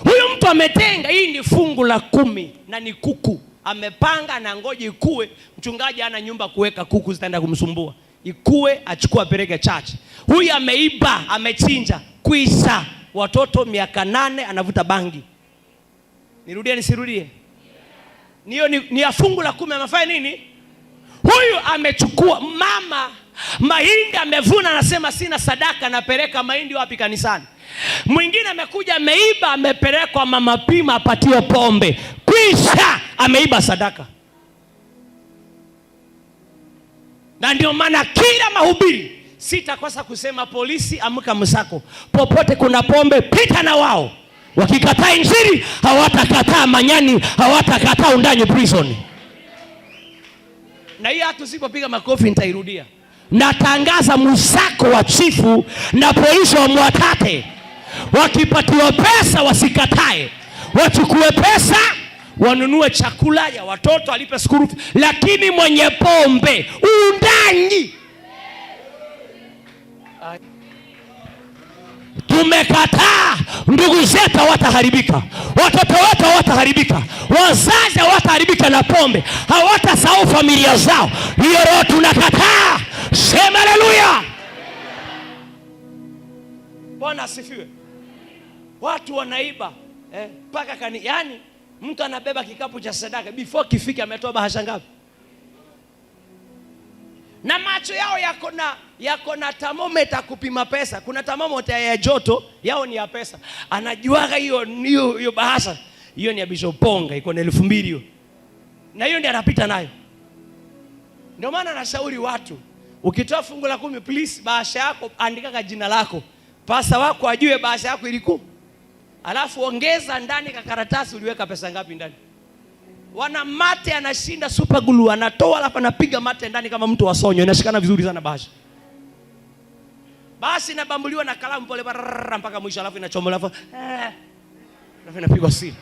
huyo mtu ametenga, hii ni fungu la 10 na ni kuku. Amepanga na ngoja ikue. Mchungaji ana nyumba kuweka kuku, zitaenda kumsumbua. Ikue, achukua peleke church. Huyu ameiba, amechinja, kuisha. Watoto miaka 8 anavuta bangi. Nirudie nisirudie? Niyo ni ya fungu la 10 amefanya nini? Huyu amechukua mama mahindi amevuna, anasema sina sadaka, napeleka mahindi wapi? Kanisani. Mwingine amekuja ameiba, amepeleka mama pima apatiwe pombe. Kwisha, ameiba sadaka. Na ndio maana kila mahubiri sitakosa kusema polisi amka msako. Popote kuna pombe pita na wao. Wakikataa injili hawatakataa manyani, hawatakataa undani prison. Na hii hatu sipopiga makofi nitairudia. Natangaza msako wa chifu na polisi wa Mwatate. Wakipatiwa pesa wasikatae. Wachukue pesa wanunue chakula ya watoto, alipe school fees, lakini mwenye pombe undani. Tumekataa. Ndugu zetu hawataharibika, watoto wetu hawataharibika, wazazi hawataharibika na pombe, hawatasahau familia zao. Hiyo roho tunakataa. Sema haleluya. Bwana asifiwe. Watu wanaiba paka yani mtu anabeba kikapu cha sadaka, before kifike ametoa bahasha ngapi? Na macho yao yako na thermometer kupima pesa. Kuna thermometer ya joto, yao ni ya pesa. Anajuaga hiyo bahasha. Hiyo ni ya Bishop Ponga, iko na 2000 hiyo. Na hiyo ndiyo anapita nayo. Ndio maana nashauri watu, ukitoa fungu la 10, please bahasha yako andika jina lako. Pasa wako ajue bahasha yako iliko. Alafu ongeza ndani karatasi uliweka pesa ngapi ndani. Wana mate anashinda super glue, anatoa alafu anapiga mate ndani kama mtu wa sonyo, inashikana vizuri sana bahasha. Basi inabambuliwa na kalamu pole mpaka mwisho, alafu inachomolewa alafu inapigwa siri.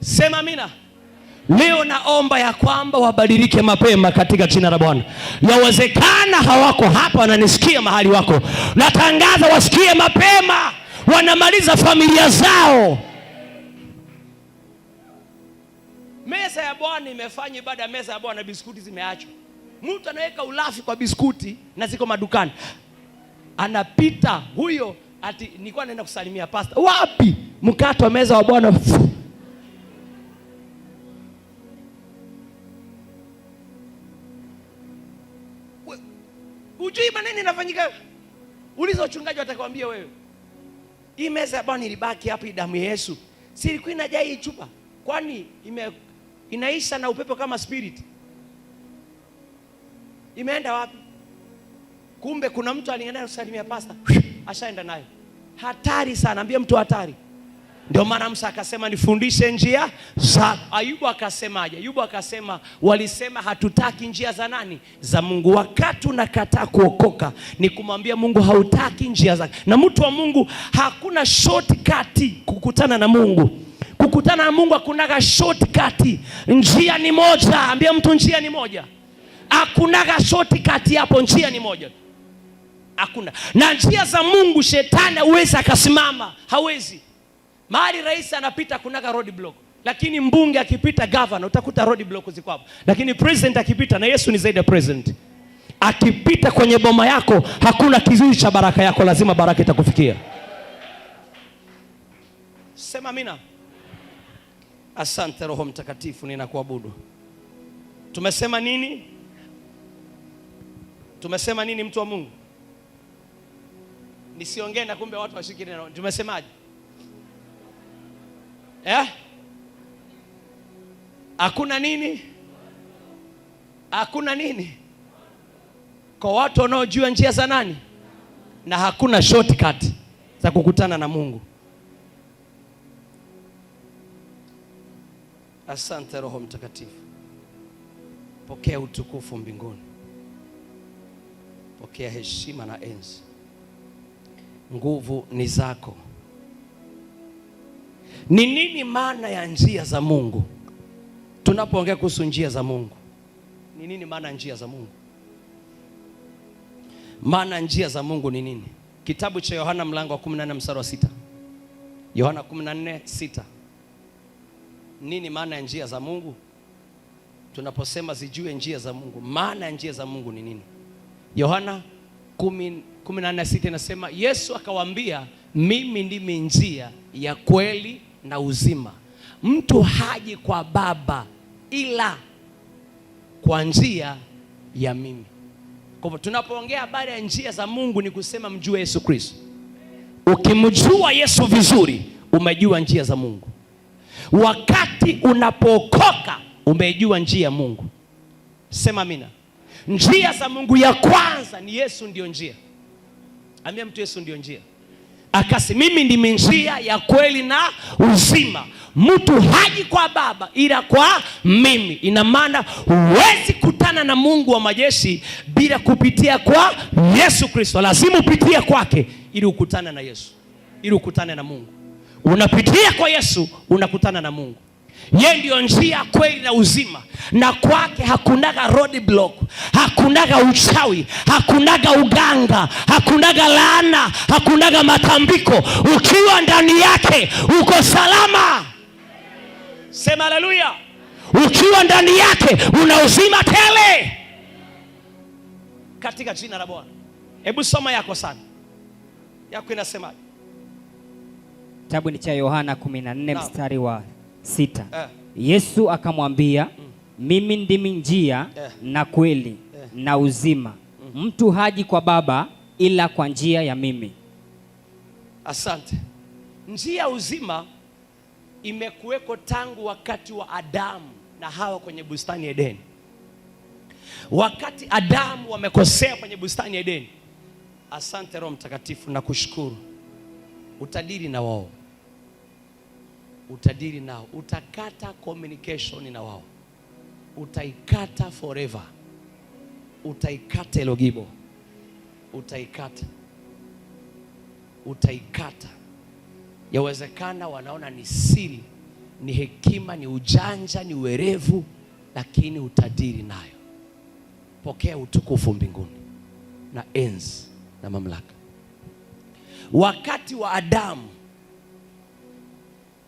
Sema amina. Leo naomba ya kwamba wabadilike mapema katika jina la Bwana. Yawezekana hawako hapa wananisikia mahali wako. Natangaza wasikie mapema. Wanamaliza familia zao. Meza ya Bwana imefanya ibada, meza ya Bwana biskuti zimeachwa. Mtu anaweka ulafi kwa biskuti na ziko madukani. Anapita huyo ati nilikuwa naenda kusalimia pastor. Wapi? Mkate wa meza wa Bwana. Ujui maneno inafanyika. Uliza wachungaji watakwambia wewe. Hii meza ya Bwana ilibaki hapa, damu ya Yesu. Si ilikuwa inajaa hii chupa? Kwani inaisha na upepo kama spirit? Imeenda wapi? Kumbe kuna mtu alienda kusalimia pastor, ashaenda nayo. Hatari sana, ambia mtu hatari. Ndio maana Musa akasema nifundishe njia za Ayubu. Akasemaje? Ayubu akasema walisema hatutaki njia za nani? Za Mungu. Wakati unakataa kuokoka ni kumwambia Mungu hautaki njia zake. Na mtu wa Mungu hakuna shortcut kukutana na Mungu. Kukutana na Mungu hakunaga shortcut. Njia ni moja. Ambia mtu njia ni moja. Hakunaga shortcut hapo, njia ni moja. Hakuna. Na njia za Mungu shetani hawezi akasimama, hawezi. Mahali rais anapita kunaka road block. Lakini mbunge akipita, governor, utakuta road block ziko hapo. Lakini president akipita, na Yesu ni zaidi ya president, akipita kwenye boma yako hakuna kizuizi cha baraka yako, lazima baraka itakufikia. Sema amina. Asante Roho Mtakatifu, ninakuabudu. Tumesema nini? Tumesema nini mtu wa Mungu? Nisiongee na kumbe watu washikiri neno. Tumesemaje? Hakuna nini? Hakuna nini? Kwa watu wanaojua njia za nani? Na hakuna shortcut za kukutana na Mungu. Asante Roho Mtakatifu. Pokea utukufu mbinguni. Pokea heshima na enzi. Nguvu ni zako. Ni nini maana ya njia za Mungu? Tunapoongea kuhusu njia za Mungu, ni nini maana ya njia za Mungu? Maana njia za Mungu ni nini? Kitabu cha Yohana mlango wa 14 mstari wa 6. Yohana 14:6. Nini maana ya njia za Mungu? Tunaposema zijue njia za Mungu, maana ya njia za Mungu ni nini? Yohana 14:6 inasema, Yesu akawaambia, mimi ndimi njia ya kweli na uzima. Mtu haji kwa Baba ila kwa njia ya mimi. Kwa hivyo tunapoongea habari ya njia za Mungu ni kusema mjue Yesu Kristo. Ukimjua Yesu vizuri, umejua njia za Mungu. Wakati unapookoka, umejua njia ya Mungu. Sema amina. Njia za Mungu ya kwanza ni Yesu ndio njia. Ambia mtu Yesu ndio njia. Akasi mimi ndimi njia ya kweli na uzima. Mtu haji kwa Baba ila kwa mimi. Ina maana huwezi kutana na Mungu wa majeshi bila kupitia kwa Yesu Kristo. Lazima upitie kwake ili ukutane na Yesu. Ili ukutane na Mungu. Unapitia kwa Yesu, unakutana na Mungu. Yeye ndio njia, kweli na uzima. Na kwake hakunaga road block, hakunaga uchawi, hakunaga uganga, hakunaga laana, hakunaga matambiko. Ukiwa ndani yake uko salama. Sema haleluya. Ukiwa ndani yake una uzima tele. Katika jina la Bwana. Hebu soma yako sana. Yako inasemaje? Kitabu ni cha Yohana 14 mstari wa 6. Yesu akamwambia, mimi ndimi njia na kweli na uzima. Mtu haji kwa Baba ila kwa njia ya mimi. Asante. Njia ya uzima imekuweko tangu wakati wa Adamu na Hawa kwenye bustani ya Edeni. Wakati Adamu wamekosea kwenye bustani ya Edeni, asante Roho Mtakatifu, na kushukuru, utadili na wao, utadili nao, utakata communication na wao, utaikata forever, utaikata Elogibo, utaikata. Yawezekana wanaona ni siri, ni hekima, ni ujanja, ni uwerevu, lakini utadili nayo. Pokea utukufu mbinguni na enzi na mamlaka.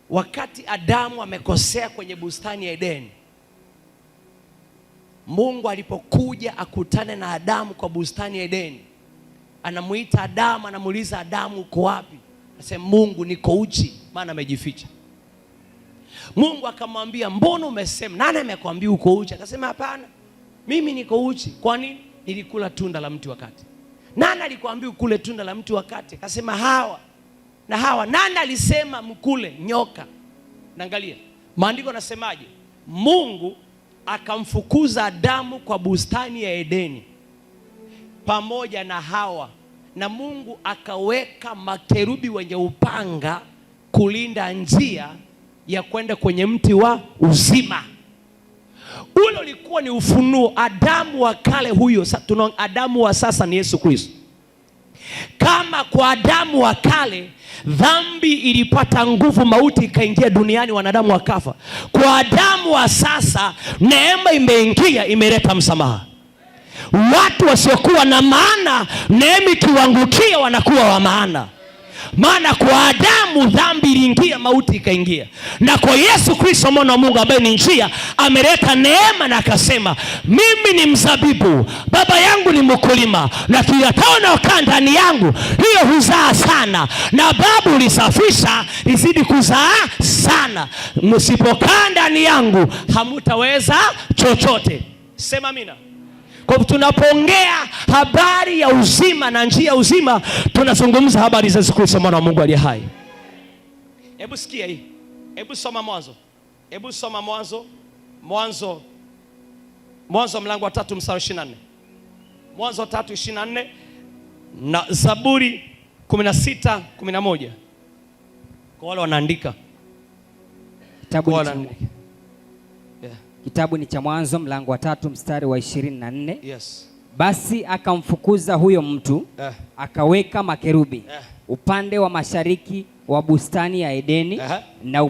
Wakati Adamu amekosea kwenye bustani ya Edeni, Mungu alipokuja akutane na Adamu kwa bustani ya Edeni, anamuita Adamu, anamuuliza Adamu, uko wapi? Anasema, Mungu, niko uchi, maana amejificha. Mungu akamwambia, mbona umesema? Nani amekwambia uko uchi? Akasema, hapana, mimi niko uchi. Kwa nini? Nilikula tunda la mti wakati. Nani alikwambia ukule tunda la mti wakati? Akasema, Hawa. Na Hawa nani alisema mkule? Nyoka. Naangalia maandiko nasemaje? Mungu akamfukuza Adamu kwa bustani ya Edeni pamoja na Hawa, na Mungu akaweka makerubi wenye upanga kulinda njia ya kwenda kwenye mti wa uzima. Ule ulikuwa ni ufunuo. Adamu wa kale huyo, Adamu wa sasa ni Yesu Kristo. Kama kwa Adamu wa kale dhambi ilipata nguvu, mauti ikaingia duniani, wanadamu wakafa, kwa Adamu wa sasa neema imeingia, imeleta msamaha. Watu wasiokuwa na maana, neema ikiwaangukia wanakuwa wa maana. Maana kwa Adamu dhambi iliingia, mauti ikaingia, na kwa Yesu Kristo mwana wa Mungu ambaye ni njia, ameleta neema na akasema, mimi ni mzabibu, baba yangu ni mkulima, na kila tawi linalokaa ndani yangu hiyo huzaa sana, na babu lisafisha lizidi kuzaa sana. Msipokaa ndani yangu hamutaweza chochote. Sema amina. Kwa tunapoongea habari ya uzima na njia ya uzima, tunazungumza habari za Yesu Kristo mwana wa Mungu aliye hai. Hebu sikia hii. Hebu soma Mwanzo. Hebu soma Mwanzo mlango wa 3 mstari 24. Mwanzo 3:24 na Zaburi 16:11. Kwa wale wanaandika. Kitabu ni cha Mwanzo mlango wa 3 mstari wa 24. Yes. Basi akamfukuza huyo mtu, akaweka makerubi upande wa mashariki wa bustani ya Edeni, na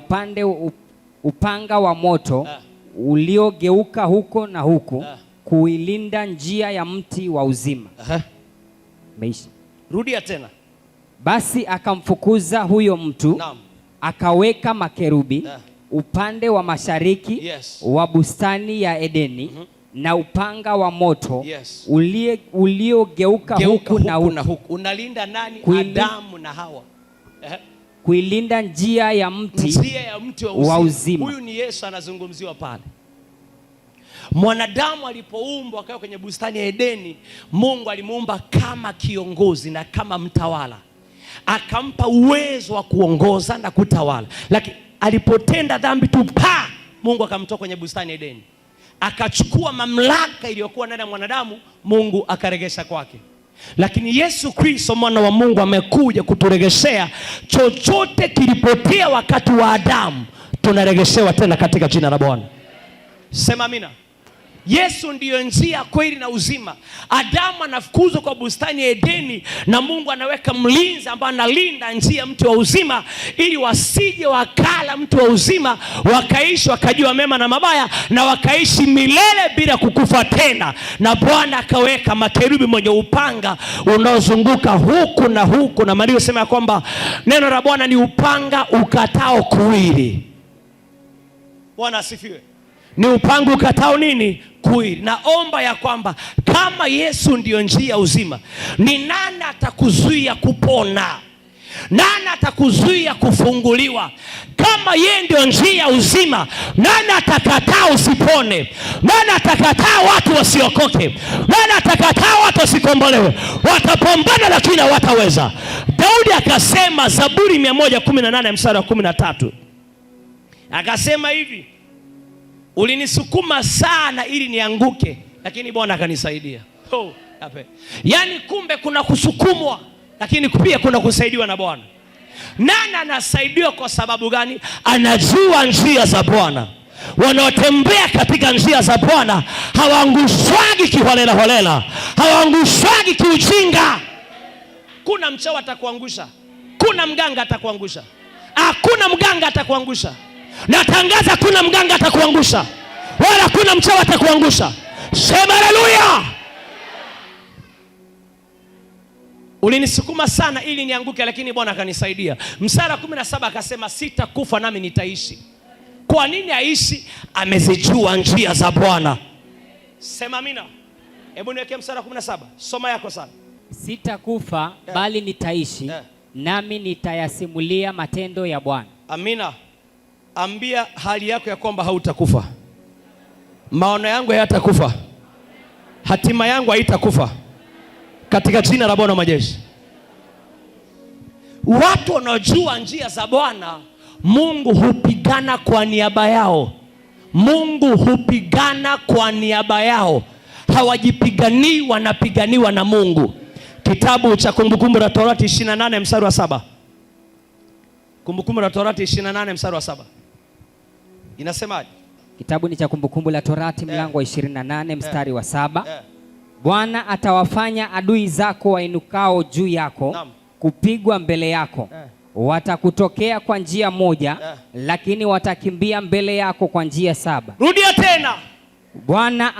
upanga wa moto uliogeuka huko na huko kuilinda njia ya mti wa uzima. Meisha. Rudia tena. Basi akamfukuza huyo mtu, akaweka makerubi upande wa mashariki wa bustani ya Edeni, na upanga wa moto uliogeuka huku na huku. Unalinda nani? Adamu na Hawa. Kuilinda njia ya mti wa uzima. Huyu ni Yesu anazungumziwa pale. Mwanadamu alipoumbwa akawa kwenye bustani ya Edeni, Mungu alimuumba kama kiongozi na kama mtawala, akampa uwezo wa kuongoza na kutawala. Lakini alipotenda dhambi tu, Mungu akamtoa kwenye bustani ya Edeni, akachukua mamlaka iliyokuwa ndani ya mwanadamu, Mungu akaregesha kwake. Lakini Yesu Kristo mwana wa Mungu amekuja kuturegeshea. Chochote kilipotea wakati wa Adamu, tunaregeshewa tena katika jina la Bwana. Sema amina. Yesu ndiyo njia, kweli na uzima. Adamu anafukuzwa kwa bustani ya Edeni, na Mungu anaweka mlinzi ambaye analinda njia mti wa uzima, ili wasije wakala mti wa uzima wakaishi wakajua mema na mabaya, na wakaishi milele bila kukufa tena. Na Bwana akaweka makerubi mwenye upanga unaozunguka huku na huku, na Maria sema ya kwamba neno la Bwana ni upanga ukatao kuwili. Bwana asifiwe. Ni upanga ukatao nini? Kuwili. Naomba ya kwamba kama Yesu ndiyo njia uzima, ni nani atakuzuia kupona? Nani atakuzuia kufunguliwa? Kama yeye ndio njia ya uzima, nani atakataa usipone? Nani atakataa watu wasiokoke? Nani atakataa watu wasikombolewe? Watapambana lakini hawataweza. Daudi akasema, Zaburi 118 mstari wa 13, akasema hivi, ulinisukuma sana ili nianguke, lakini Bwana akanisaidia. Yaani kumbe kuna kusukumwa, lakini pia kuna kusaidiwa na Bwana. Nani anasaidiwa kwa sababu gani? Anajua njia za Bwana. Wanaotembea katika njia za Bwana hawaangushwagi kiholela holela, hawaangushwagi kiujinga. Kuna mchawi atakuangusha, kuna mganga atakuangusha, hakuna mganga atakuangusha. Natangaza kuna mganga atakuangusha, wala kuna mchawi atakuangusha. Sema haleluya. Ulinisukuma sana ili nianguke, lakini Bwana akanisaidia. Mstari wa 17 akasema, sitakufa nami nitaishi. Kwa nini aishi? Amezijua njia za Bwana. Sema amina. Hebu niwekee mstari wa 17. Soma yako sana. Sitakufa bali nitaishi, nami nitayasimulia matendo ya Bwana. Amina. Ambia hali yako ya kwamba hautakufa. Maono yangu hayatakufa. Hatima yangu haitakufa. Katika jina la Bwana majeshi. Watu wanaojua njia za Bwana, Mungu hupigana kwa niaba yao. Mungu hupigana kwa niaba yao. Hawajipiganii, wanapiganiwa na Mungu. Kitabu cha Kumbukumbu la Torati 28 mstari wa 7. Kumbukumbu la Torati 28 mstari wa 7. Inasemaje? Kitabu ni cha Kumbukumbu la Torati mlango wa 28 mstari wa 7. Bwana atawafanya adui zako wainukao juu yako kupigwa mbele yako. Watakutokea kwa njia moja, lakini watakimbia mbele yako kwa njia 7. Rudia tena. Bwana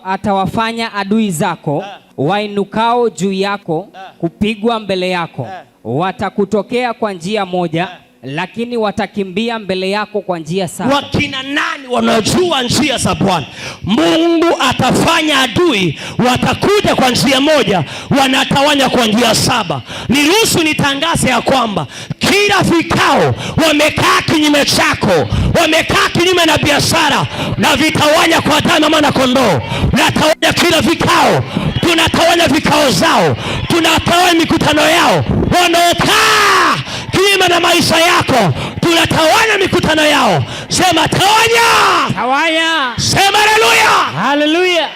atawafanya adui zako wainukao juu yako kupigwa mbele yako. Watakutokea kwa njia moja, lakini watakimbia mbele yako kwa njia 7. Wakina nani wanajua njia za Bwana? Mungu atafanya adui watakuja kwa njia moja, wanatawanya kwa njia 7. Niruhusu nitangaze ya kwamba kila vikao wamekaa kinyume chako, wamekaa kinyume na biashara, na vitawanya kwa damu ya kondoo. Natawanya kila vikao, tunatawanya vikao zao, tunatawanya mikutano yao. Wanaokaa kinyume na maisha yako, tunatawanya mikutano yao. Sema tawanya. Tawanya. Sema haleluya. Haleluya.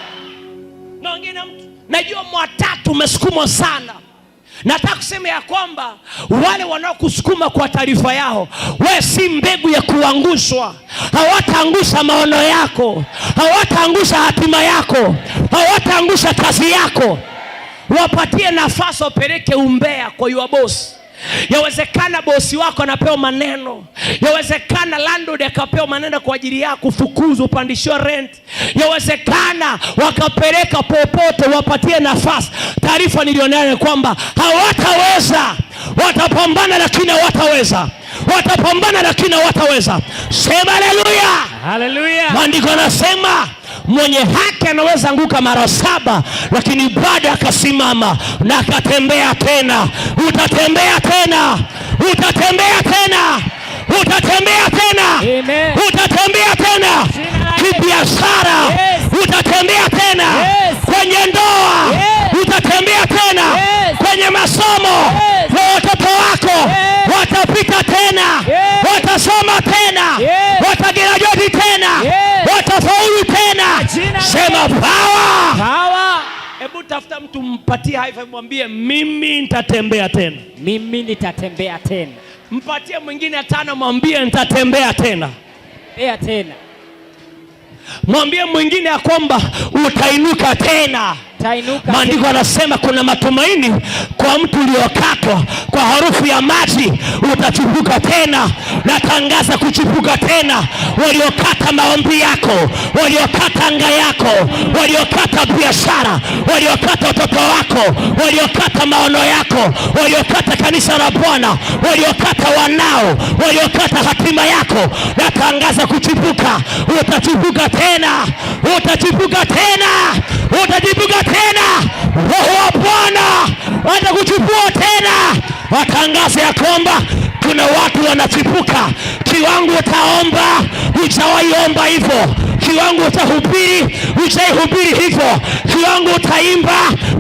Na wengine najua mwatatu umesukumwa sana. Nataka kusema ya kwamba wale wanaokusukuma kwa taarifa yao, wewe si mbegu ya kuangushwa. Hawataangusha maono yako, hawataangusha hatima yako, hawataangusha kazi yako. Wapatie nafasi, wapeleke umbea kwa your boss. Yawezekana bosi wako anapewa maneno, yawezekana landlord akapewa maneno kwa ajili yako, kufukuzwa, upandishwe rent. Yawezekana wakapeleka popote, wapatie nafasi. Taarifa nilionayo kwamba hawataweza. Watapambana lakini hawataweza. Watapambana lakini hawataweza. Sema haleluya. Haleluya. Maandiko yanasema mwenye haki anaweza anguka mara 7, lakini bado akasimama na akatembea tena. Utatembea tena. Utatembea tena. Utatembea tena. Amen. Utatembea tena. Kibiashara. Utatembea tena. Kwenye ndoa. Utatembea tena. Kwenye masomo. Na watoto wako watapita tena. Watasoma tena. Watagraduate tena. Watafaulu tena. Sema power. Power. Hebu tafuta mtu, mpatie high five, mwambie mimi nitatembea tena. Mimi nitatembea tena. Mpatie mwingine 5, mwambie nitatembea tena. Tembea tena. Mwambie mwingine ya kwamba utainuka tena. Maandiko yanasema kuna matumaini kwa mtu uliokatwa kwa harufu ya maji, utachipuka tena. Natangaza kuchipuka tena. Waliokata maombi yako, waliokata anga yako, waliokata biashara, waliokata watoto wako, waliokata maono yako, waliokata kanisa la Bwana, waliokata wanao, waliokata hatima yako, natangaza kuchipuka. Utachipuka tena. Utachipuka tena. Utachipuka tena. Roho wa Bwana atakuchukua tena. watangaze ya kwamba kuna watu wanachipuka. Kiwango utaomba hujawahi omba hivyo. Kiwango utahubiri hujaihubiri hivyo. Kiwango utaimba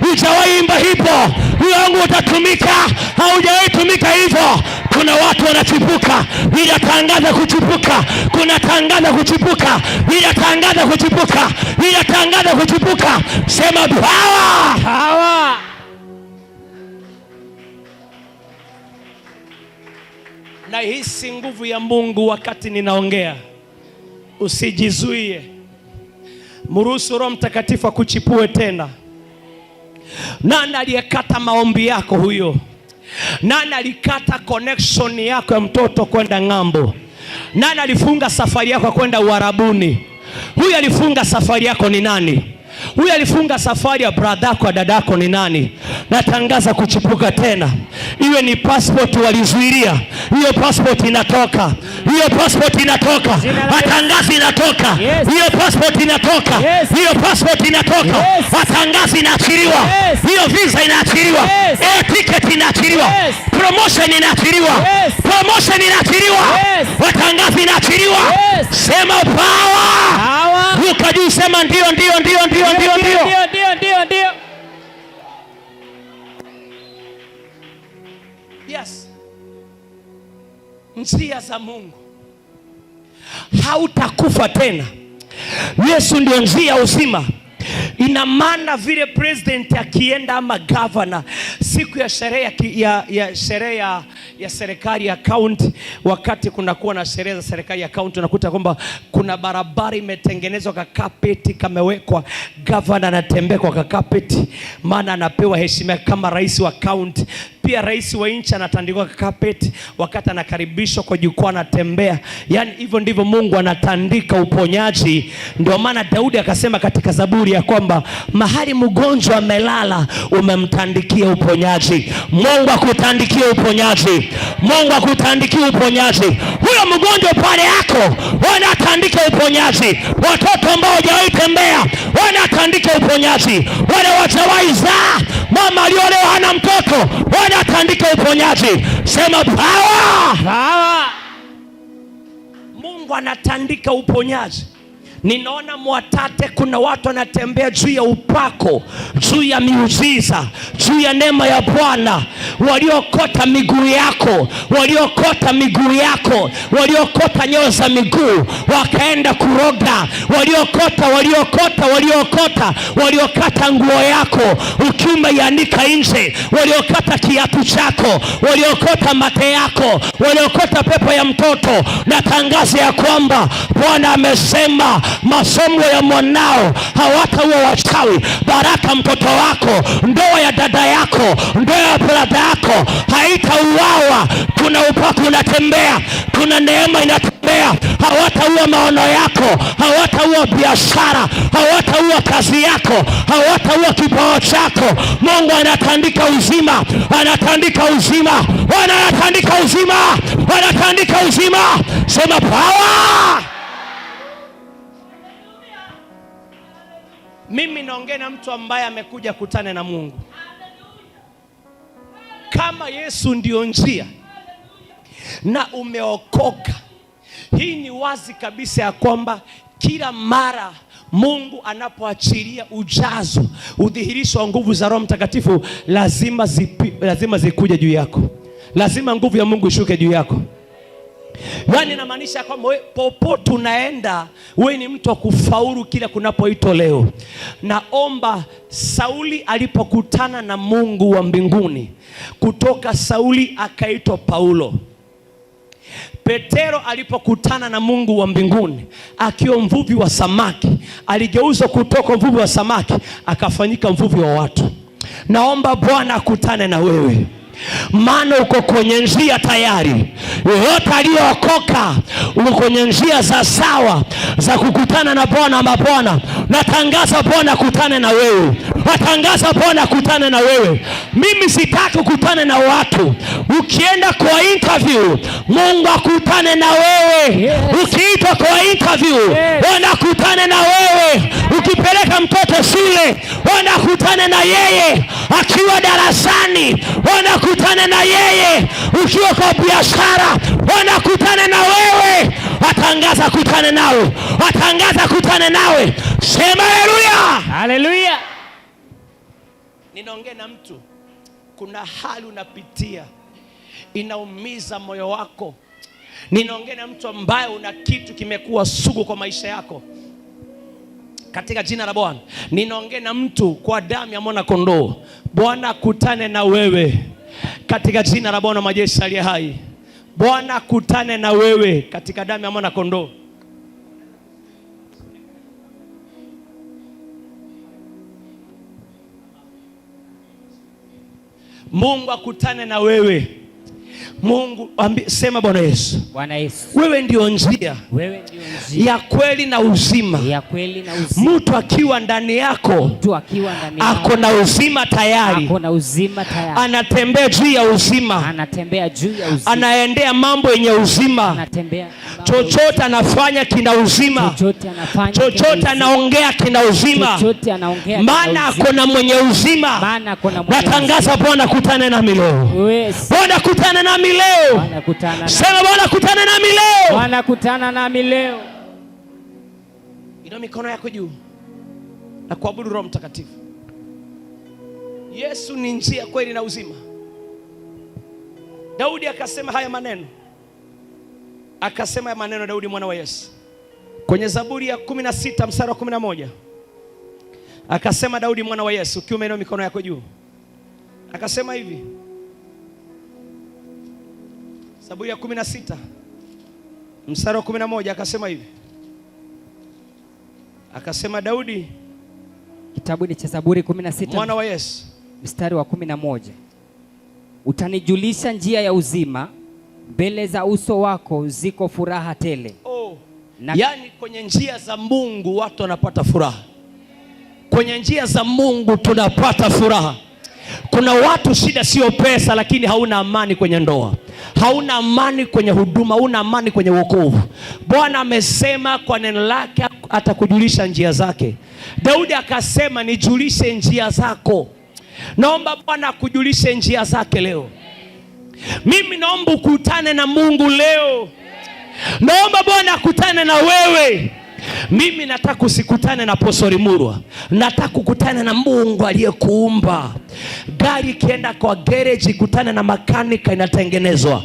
hujawahi imba hivyo. Kiwango utatumika haujawahi tumika hivyo. Kuna watu wanachipuka. Bila tangaza kuchipuka. Kuna tangaza kuchipuka. Bila tangaza kuchipuka. Bila tangaza kuchipuka. Sema power. Na hisi nguvu ya Mungu wakati ninaongea. Usijizuie. Mruhusu Roho Mtakatifu akuchipue tena. Nani aliyekata maombi yako huyo? Nani alikata connection yako ya mtoto kwenda ng'ambo? Nani alifunga safari yako kwenda Uarabuni? Huyu alifunga safari yako ni nani? Huyu alifunga safari ya brother yako, dada yako ni nani? Natangaza kuchipuka tena. Iwe ni passport walizuilia, hiyo passport inatoka. Hiyo passport inatoka. Matangazo inatoka. Hiyo passport inatoka. Hiyo passport inatoka. Matangazo inaachiliwa. Hiyo visa inaachiliwa. Ticket inaachiliwa. Promotion inaachiliwa. Promotion inaachiliwa. Matangazo inaachiliwa. Sema power. Ruka juu, sema ndio. Yes. Njia za Mungu. Hautakufa tena. Yesu ndio njia uzima. Ina maana vile president akienda ama governor siku ya sherehe ya serikali ya county, wakati kunakuwa na sherehe za serikali ya county, unakuta kwamba kuna barabara imetengenezwa kwa carpet kamewekwa, governor anatembea kwa carpet, maana anapewa heshima kama rais wa county. Pia rais wa nchi anatandikwa kwa carpet wakati anakaribishwa kwa jukwaa, anatembea. Yani hivyo ndivyo Mungu anatandika uponyaji. Ndio maana Daudi akasema katika Zaburi ya kwamba mahali mgonjwa amelala umemtandikia uponyaji. Mungu akutandikie uponyaji. Mungu akutandikie uponyaji. Huyo mgonjwa pale yako wanatandika uponyaji. Watoto ambao hawajawahi tembea wanatandika uponyaji. Wale hawajawahi zaa, mama aliolewa hana mtoto, wanatandika uponyaji. Sema power. Mungu anatandika uponyaji. Ninaona Mwatate kuna watu wanatembea juu ya upako, juu ya miujiza, juu ya neema ya Bwana. Waliokota miguu yako, waliokota nyoyo za miguu wakaenda kuroga, waliokata nguo yako ukiwa umeianika nje, waliokata kiatu chako, waliokota mate yako, waliokota pepo ya mtoto. Natangaza ya kwamba Bwana amesema masomo ya mwanao hawataua wachawi. Baraka mtoto wako, ndoa ya dada yako, ndoa ya brada yako haitauawa. Kuna upako unatembea, kuna neema inatembea. Hawataua maono yako, hawataua biashara, hawataua kazi yako, hawataua kipawa chako. Mungu anatandika uzima, anatandika uzima, anatandika uzima. Sema power. Mimi naongea na mtu ambaye amekuja kutane na Mungu. Kama Yesu ndio njia na umeokoka, hii ni wazi kabisa ya kwamba kila mara Mungu anapoachilia ujazo, udhihirisho wa nguvu za Roho Mtakatifu, lazima zikuje juu yako. Lazima nguvu ya Mungu ishuke juu yako. Yani inamaanisha kwamba popote unaenda wewe ni mtu wa kufaulu kila kunapoitwa leo. Naomba Sauli alipokutana na Mungu wa mbinguni, kutoka Sauli akaitwa Paulo. Petero alipokutana na Mungu wa mbinguni akiwa mvuvi wa samaki, aligeuzwa kutoka mvuvi wa samaki akafanyika mvuvi wa watu. Naomba Bwana akutane na wewe, maana uko kwenye njia tayari. Yote aliyookoka uko kwenye njia za sawa za kukutana na Bwana wa mabwana. Natangaza Bwana akutane na wewe. Natangaza Bwana akutane na wewe. Mimi sitaki kukutana na watu Ukienda kwa interview, Mungu akutane na wewe. Yes. Ukiitwa kwa interview, Bwana akutane na wewe. Ukipeleka mtoto shule, Bwana akutane na yeye. Akiwa darasani, Bwana akutane na yeye. Ukiwa kwa biashara, Bwana akutane na wewe. Atangaza kutane nawe. Atangaza kutane nawe. Sema haleluya. Haleluya. Ninaongea na mtu, kuna hali unapitia inaumiza moyo wako. Ninaongea na mtu ambaye una kitu kimekuwa sugu kwa maisha yako, katika jina la Bwana. Ninaongea na mtu kwa damu ya mwana kondoo. Bwana akutane na wewe katika jina la Bwana majeshi aliye hai. Bwana akutane na wewe katika damu ya mwana kondoo. Mungu akutane na wewe. Mungu sema Bwana Yesu. Bwana Yesu. Wewe ndio njia. Wewe ndio njia ya kweli na uzima. Ya kweli na uzima. Mtu akiwa ndani yako, mtu akiwa ndani yako, ako na uzima tayari. Ako na uzima tayari. Anatembea juu ya uzima. Anatembea juu ya uzima. Anaendea mambo yenye uzima. Anatembea. Chochote anafanya kina uzima. Chochote anafanya. Chochote anaongea kina uzima. Chochote anaongea. Maana ako na mwenye uzima. Maana ako na mwenye uzima. Natangaza Bwana kutane na leo. Yes. Bwana kutane na leo. Bwana kutana na. Sema Bwana kutane na leo. Bwana kutana na leo. Inua mikono yako juu na kuabudu Roho Mtakatifu. Yesu ni njia, kweli na uzima. Daudi akasema haya maneno. Akasema haya maneno Daudi mwana wa Yesu. Kwenye Zaburi ya 16 mstari wa 11. Akasema Daudi mwana wa Yesu, ukiwa umeinua mikono yako juu. Akasema hivi. Zaburi ya 16 mstari wa 11 akasema hivi. Akasema Daudi, kitabu cha Zaburi 16 mwana wa Yesu mstari wa 11. Utanijulisha njia ya uzima, mbele za uso wako ziko furaha tele. Yani kwenye njia za Mungu watu wanapata furaha. Kwenye njia za Mungu tunapata furaha. Kuna watu shida sio pesa, lakini hauna amani kwenye ndoa, hauna amani kwenye huduma, hauna amani kwenye wokovu. Bwana amesema kwa neno lake atakujulisha njia zake. Daudi akasema nijulishe njia zako. Naomba Bwana akujulishe njia zake leo. Mimi naomba ukutane na Mungu leo. Naomba Bwana akutane na wewe. Mimi nataka usikutane na Posori Murwa. Nataka kukutana na Mungu aliyekuumba. Gari ikienda kwa garage kutane na makanika inatengenezwa.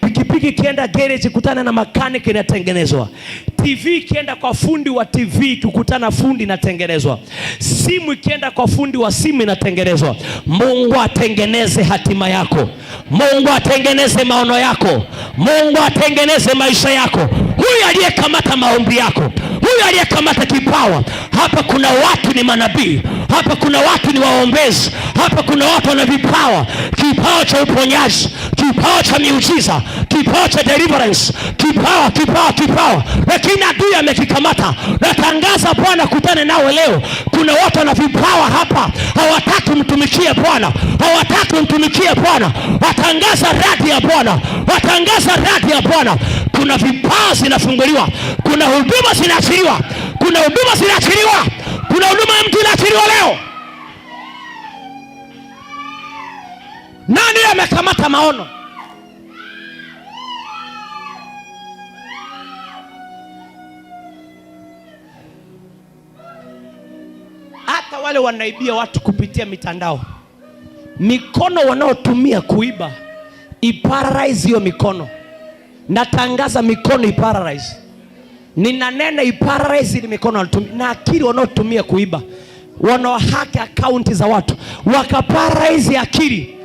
Pikipiki ikienda garage kutane na makanika inatengenezwa. TV ikienda kwa fundi wa TV kukutana fundi inatengenezwa. Simu ikienda kwa fundi wa simu inatengenezwa. Mungu atengeneze hatima yako. Mungu atengeneze maono yako. Mungu atengeneze maisha yako. Huyu aliyekamata maombi yako, huyu aliyekamata kipawa. Hapa kuna watu ni manabii, hapa kuna watu ni waombezi, hapa kuna watu wana vipawa. Kipawa cha uponyaji, kipawa cha miujiza, kipawa cha deliverance, kipawa. Lakini adui amekikamata. Natangaza Bwana kutane nawe leo. Kuna watu wana vipawa hapa, hawataki mtumikie Bwana, hawataki mtumikie Bwana. Watangaza radi ya Bwana, watangaza radi ya Bwana. Kuna vipawa zinafunguliwa, kuna huduma zinaachiliwa, kuna huduma zinaachiliwa, kuna huduma ya mtu inaachiliwa leo. Nani amekamata maono? Hata wale wanaibia watu kupitia mitandao, mikono wanaotumia kuiba, iparalyze hiyo mikono. Natangaza mikono iparalyze. Ninanena iparalyze ile mikono wanatumia, na akili wanaotumia kuiba, wanaohack account za watu, wakaparalyze akili.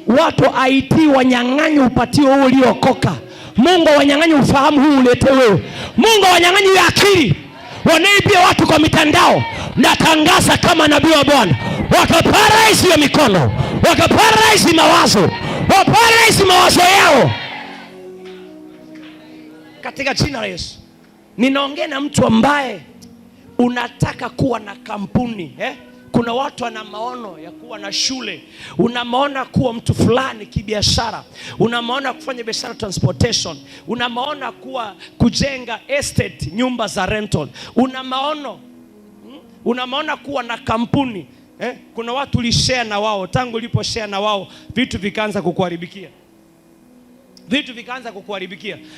Watu IT wanyang'anyi upatio huu uliokoka. Mungu wanyang'anyi ufahamu huu ulete wewe. Mungu wanyang'anyi akili. Wanaibia watu kwa mitandao. Natangaza kama nabii wa Bwana, wakaparalyze hiyo mikono, wakaparalyze mawazo, wakaparalyze mawazo yao katika jina la Yesu. Ninaongea na mtu ambaye unataka kuwa na kampuni, Kuna watu wana maono ya kuwa na shule, una maono kuwa mtu fulani kibiashara, una maono kufanya biashara transportation, una maono kuwa kujenga estate, nyumba za rental, una maono kuwa na kampuni. Kuna watu ulishare na wao, tangu uliposhare na wao vitu vikaanza kukuharibikia.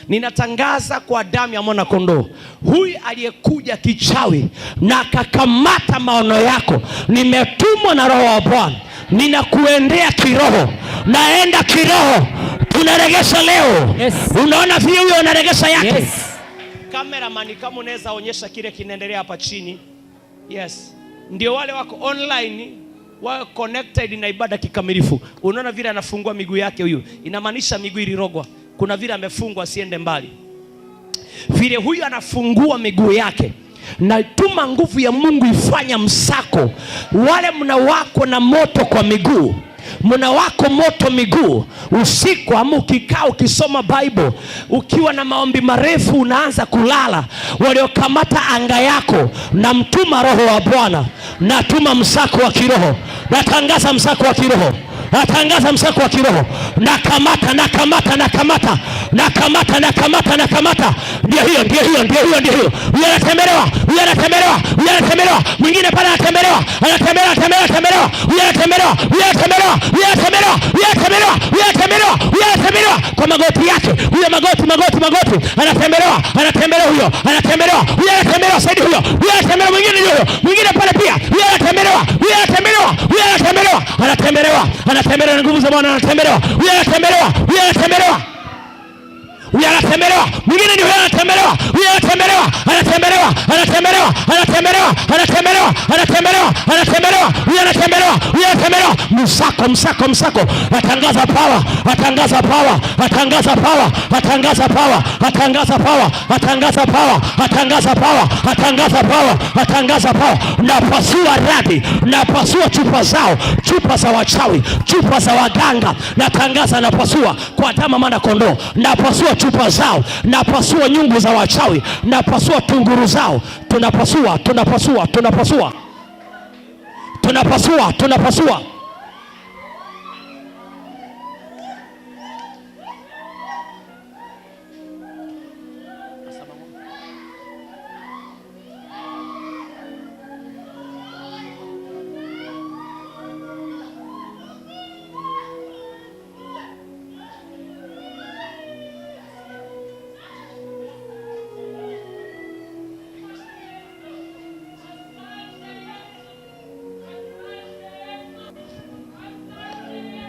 Ninatangaza kwa damu ya mwana kondoo, huyu aliyekuja kichawi na akakamata maono yako, nimetumwa na Roho wa Bwana, ninakuendea kiroho, naenda kiroho, tunaregesha leo. Yes. Unaona vile huyo unaregesha yake. Yes. Cameraman, kama unaweza onyesha kile kinaendelea hapa chini. Yes. Ndio wale wako online wao connected na ibada kikamilifu. Unaona vile anafungua miguu yake huyu, inamaanisha miguu ilirogwa. Kuna vile amefungwa asiende mbali. Vile huyu anafungua miguu yake, na tuma nguvu ya Mungu ifanya msako. Wale mnawako na moto kwa miguu, mnawako moto miguu usiku, ama ukikaa ukisoma Bible, ukiwa na maombi marefu unaanza kulala, waliokamata anga yako, na mtuma Roho wa Bwana, natuma msako wa kiroho, natangaza msako wa kiroho, natangaza msako wa kiroho, nakamata. Ndio hiyo. Unatembelewa. Mwingine pale anatembelewa. Kwa magoti yake. Huyo magoti. Anatembelewa huyo. Anatembelewa saidi huyo. Anatembelewa mwingine huyo. Mwingine pale pia. Anatembelewa. Anatembelewa na nguvu za Bwana, anatembelewa. Mwingine ndio anatembelewa. Msako. Atangaza power. Napasua radi, napasua chupa za wachawi, chupa za waganga. Napasua kwa damu mwana kondoo. Napasua chupa zao, napasua nyungu za wachawi, napasua tunguru zao. Tunapasua.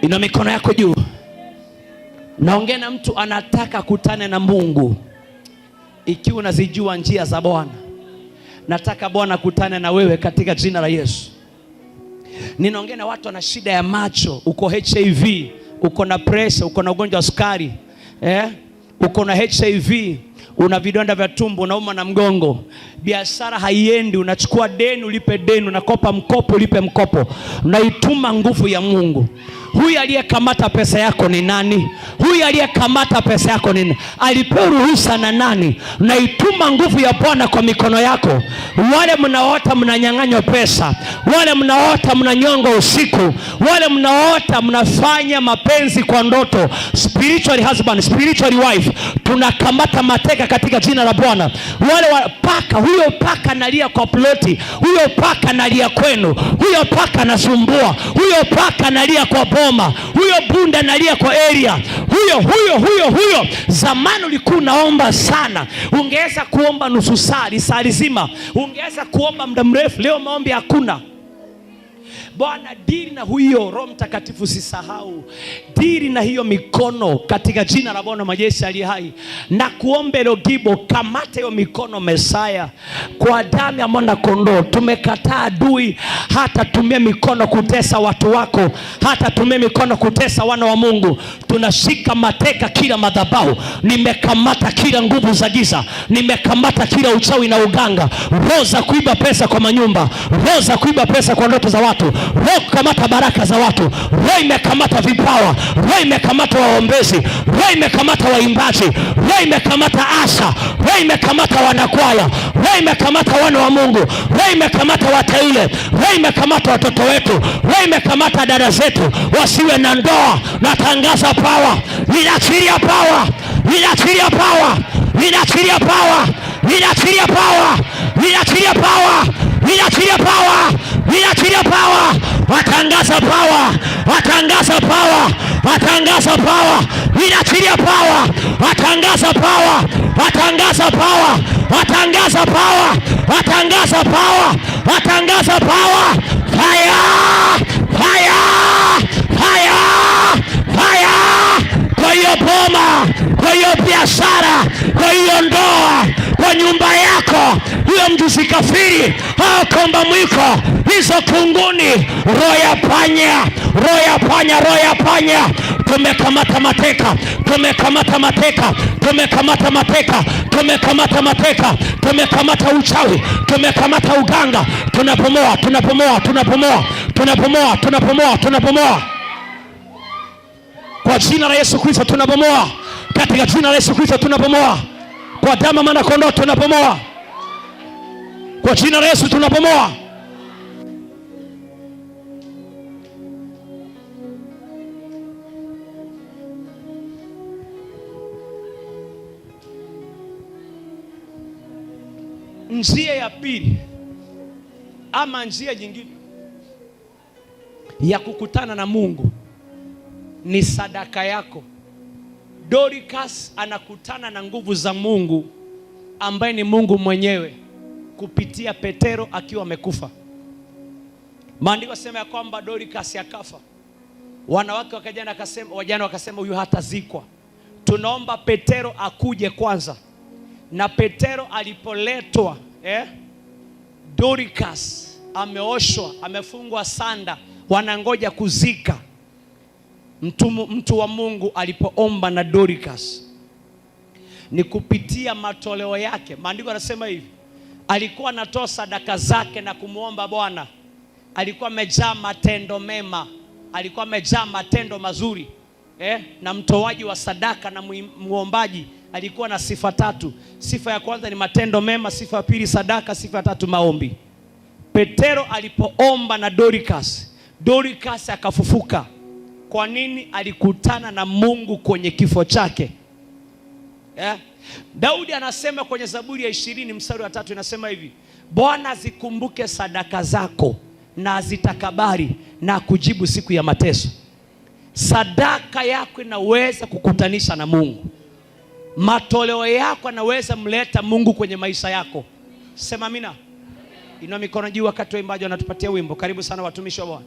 Ina mikono yako juu. Naongea na mtu anataka kutane na Mungu. Ikiwa unazijua njia za Bwana, nataka Bwana kutane na wewe katika jina la Yesu. Ninaongea na watu wana shida ya macho, uko HIV, uko na pressure, uko na ugonjwa wa sukari, uko na HIV, una vidonda vya tumbo, unauma na mgongo, biashara haiendi, unachukua deni ulipe deni, unakopa mkopo ulipe mkopo. Naituma nguvu ya Mungu. Huyu aliyekamata pesa yako ni nani? Alipewa ruhusa na nani? Naituma nguvu ya Bwana kwa mikono yako. Wale mnaota mnanyang'anywa pesa, wale mnaota mnanyongwa usiku, wale mnaota mnafanya mapenzi kwa ndoto, spiritual husband, spiritual wife, tunakamata mateka katika jina la Bwana. Wale paka, huyo paka analia kwa ploti, huyo paka analia kwenu, huyo paka anasumbua, huyo paka analia kwa boma, huyo bunda analia kwa area, huyo. Zamani ulikuwa unaomba sana, ungeweza kuomba nusu saa zima, ungeweza kuomba muda mrefu. Leo maombi hakuna. Bwana, diri na huyo Roho Mtakatifu, sisahau. Diri na hiyo mikono katika jina la Bwana majeshi aliye hai. Na kuombe Logibo, kamata hiyo mikono Mesaya, kwa damu ya mwana kondoo. Tumekataa adui hata tumia mikono kutesa watu wako, hata tumia mikono kutesa wana wa Mungu. Tunashika mateka kila madhabahu. Nimekamata kila nguvu za giza, nimekamata kila uchawi na uganga, roho za kuiba pesa kwa manyumba, roho za kuiba pesa kwa ndoto za watu, roho kukamata baraka za watu, roho imekamata vipawa, roho imekamata waombezi, roho imekamata waimbaji, roho imekamata asha, roho imekamata wanakwaya, roho imekamata wana wa Mungu, roho imekamata wateule, roho imekamata watoto wetu, roho imekamata dada zetu wasiwe na ndoa. Natangaza power, ninaachilia power, ninaachilia power, ninaachilia power, ninaachilia power, ninaachilia power, ninaachilia power, ninaachilia power. Watangaza power, watangaza power, watangaza power, ninaachilia power, watangaza power, watangaza power, watangaza power, watangaza power, watangaza power. Fire, fire, fire, fire. Kwa hiyo boma, kwa hiyo biashara, kwa hiyo ndoa, kwa nyumba yako, hiyo mjusi kafiri, hao komba mwiko, hizo kunguni, roho ya panya, roho ya panya, roho ya panya. Tumekamata mateka, tumekamata mateka, tumekamata mateka, tumekamata mateka, tumekamata uchawi, tumekamata uganga. Tunapomoa, tunapomoa, tunapomoa, tunapomoa, tunapomoa, tunapomoa kwa jina la Yesu Kristo. Tunapomoa katika jina la Yesu Kristo. Tunapomoa kwa damu mwana kondoo. Tunapomoa kwa jina la Yesu. Tunapomoa. Njia ya pili ama njia nyingine ya kukutana na Mungu ni sadaka yako. Dorcas anakutana na nguvu za Mungu ambaye ni Mungu mwenyewe kupitia Petero akiwa amekufa. Maandiko yasema ya kwamba Dorcas akafa. Wanawake wajana wakasema huyu hatazikwa. Tunaomba Petero akuje kwanza. Na Petero alipoletwa, Dorcas ameoshwa, amefungwa sanda, wanangoja kuzika. Mtu wa Mungu alipoomba na Dorcas ni kupitia matoleo yake. Maandiko yanasema hivi, alikuwa anatoa sadaka zake na kumuomba Bwana. Alikuwa amejaa matendo mema, alikuwa amejaa matendo mazuri. Na mtoaji wa sadaka na muombaji alikuwa na sifa tatu. Sifa ya kwanza ni matendo mema, sifa ya pili sadaka, sifa ya tatu maombi. Petero alipoomba na Dorcas, Dorcas akafufuka. Kwa nini? Alikutana na Mungu kwenye kifo chake. Daudi anasema kwenye Zaburi ya 20 mstari wa 3 inasema hivi, Bwana zikumbuke sadaka zako na azitakabari na kujibu siku ya mateso. Sadaka yako inaweza kukutanisha na Mungu. Matoleo yako yanaweza mleta Mungu kwenye maisha yako. Sema amina. Inua mikono juu wakati waimbaji wanatupatia wimbo. Karibu sana watumishi wa Bwana.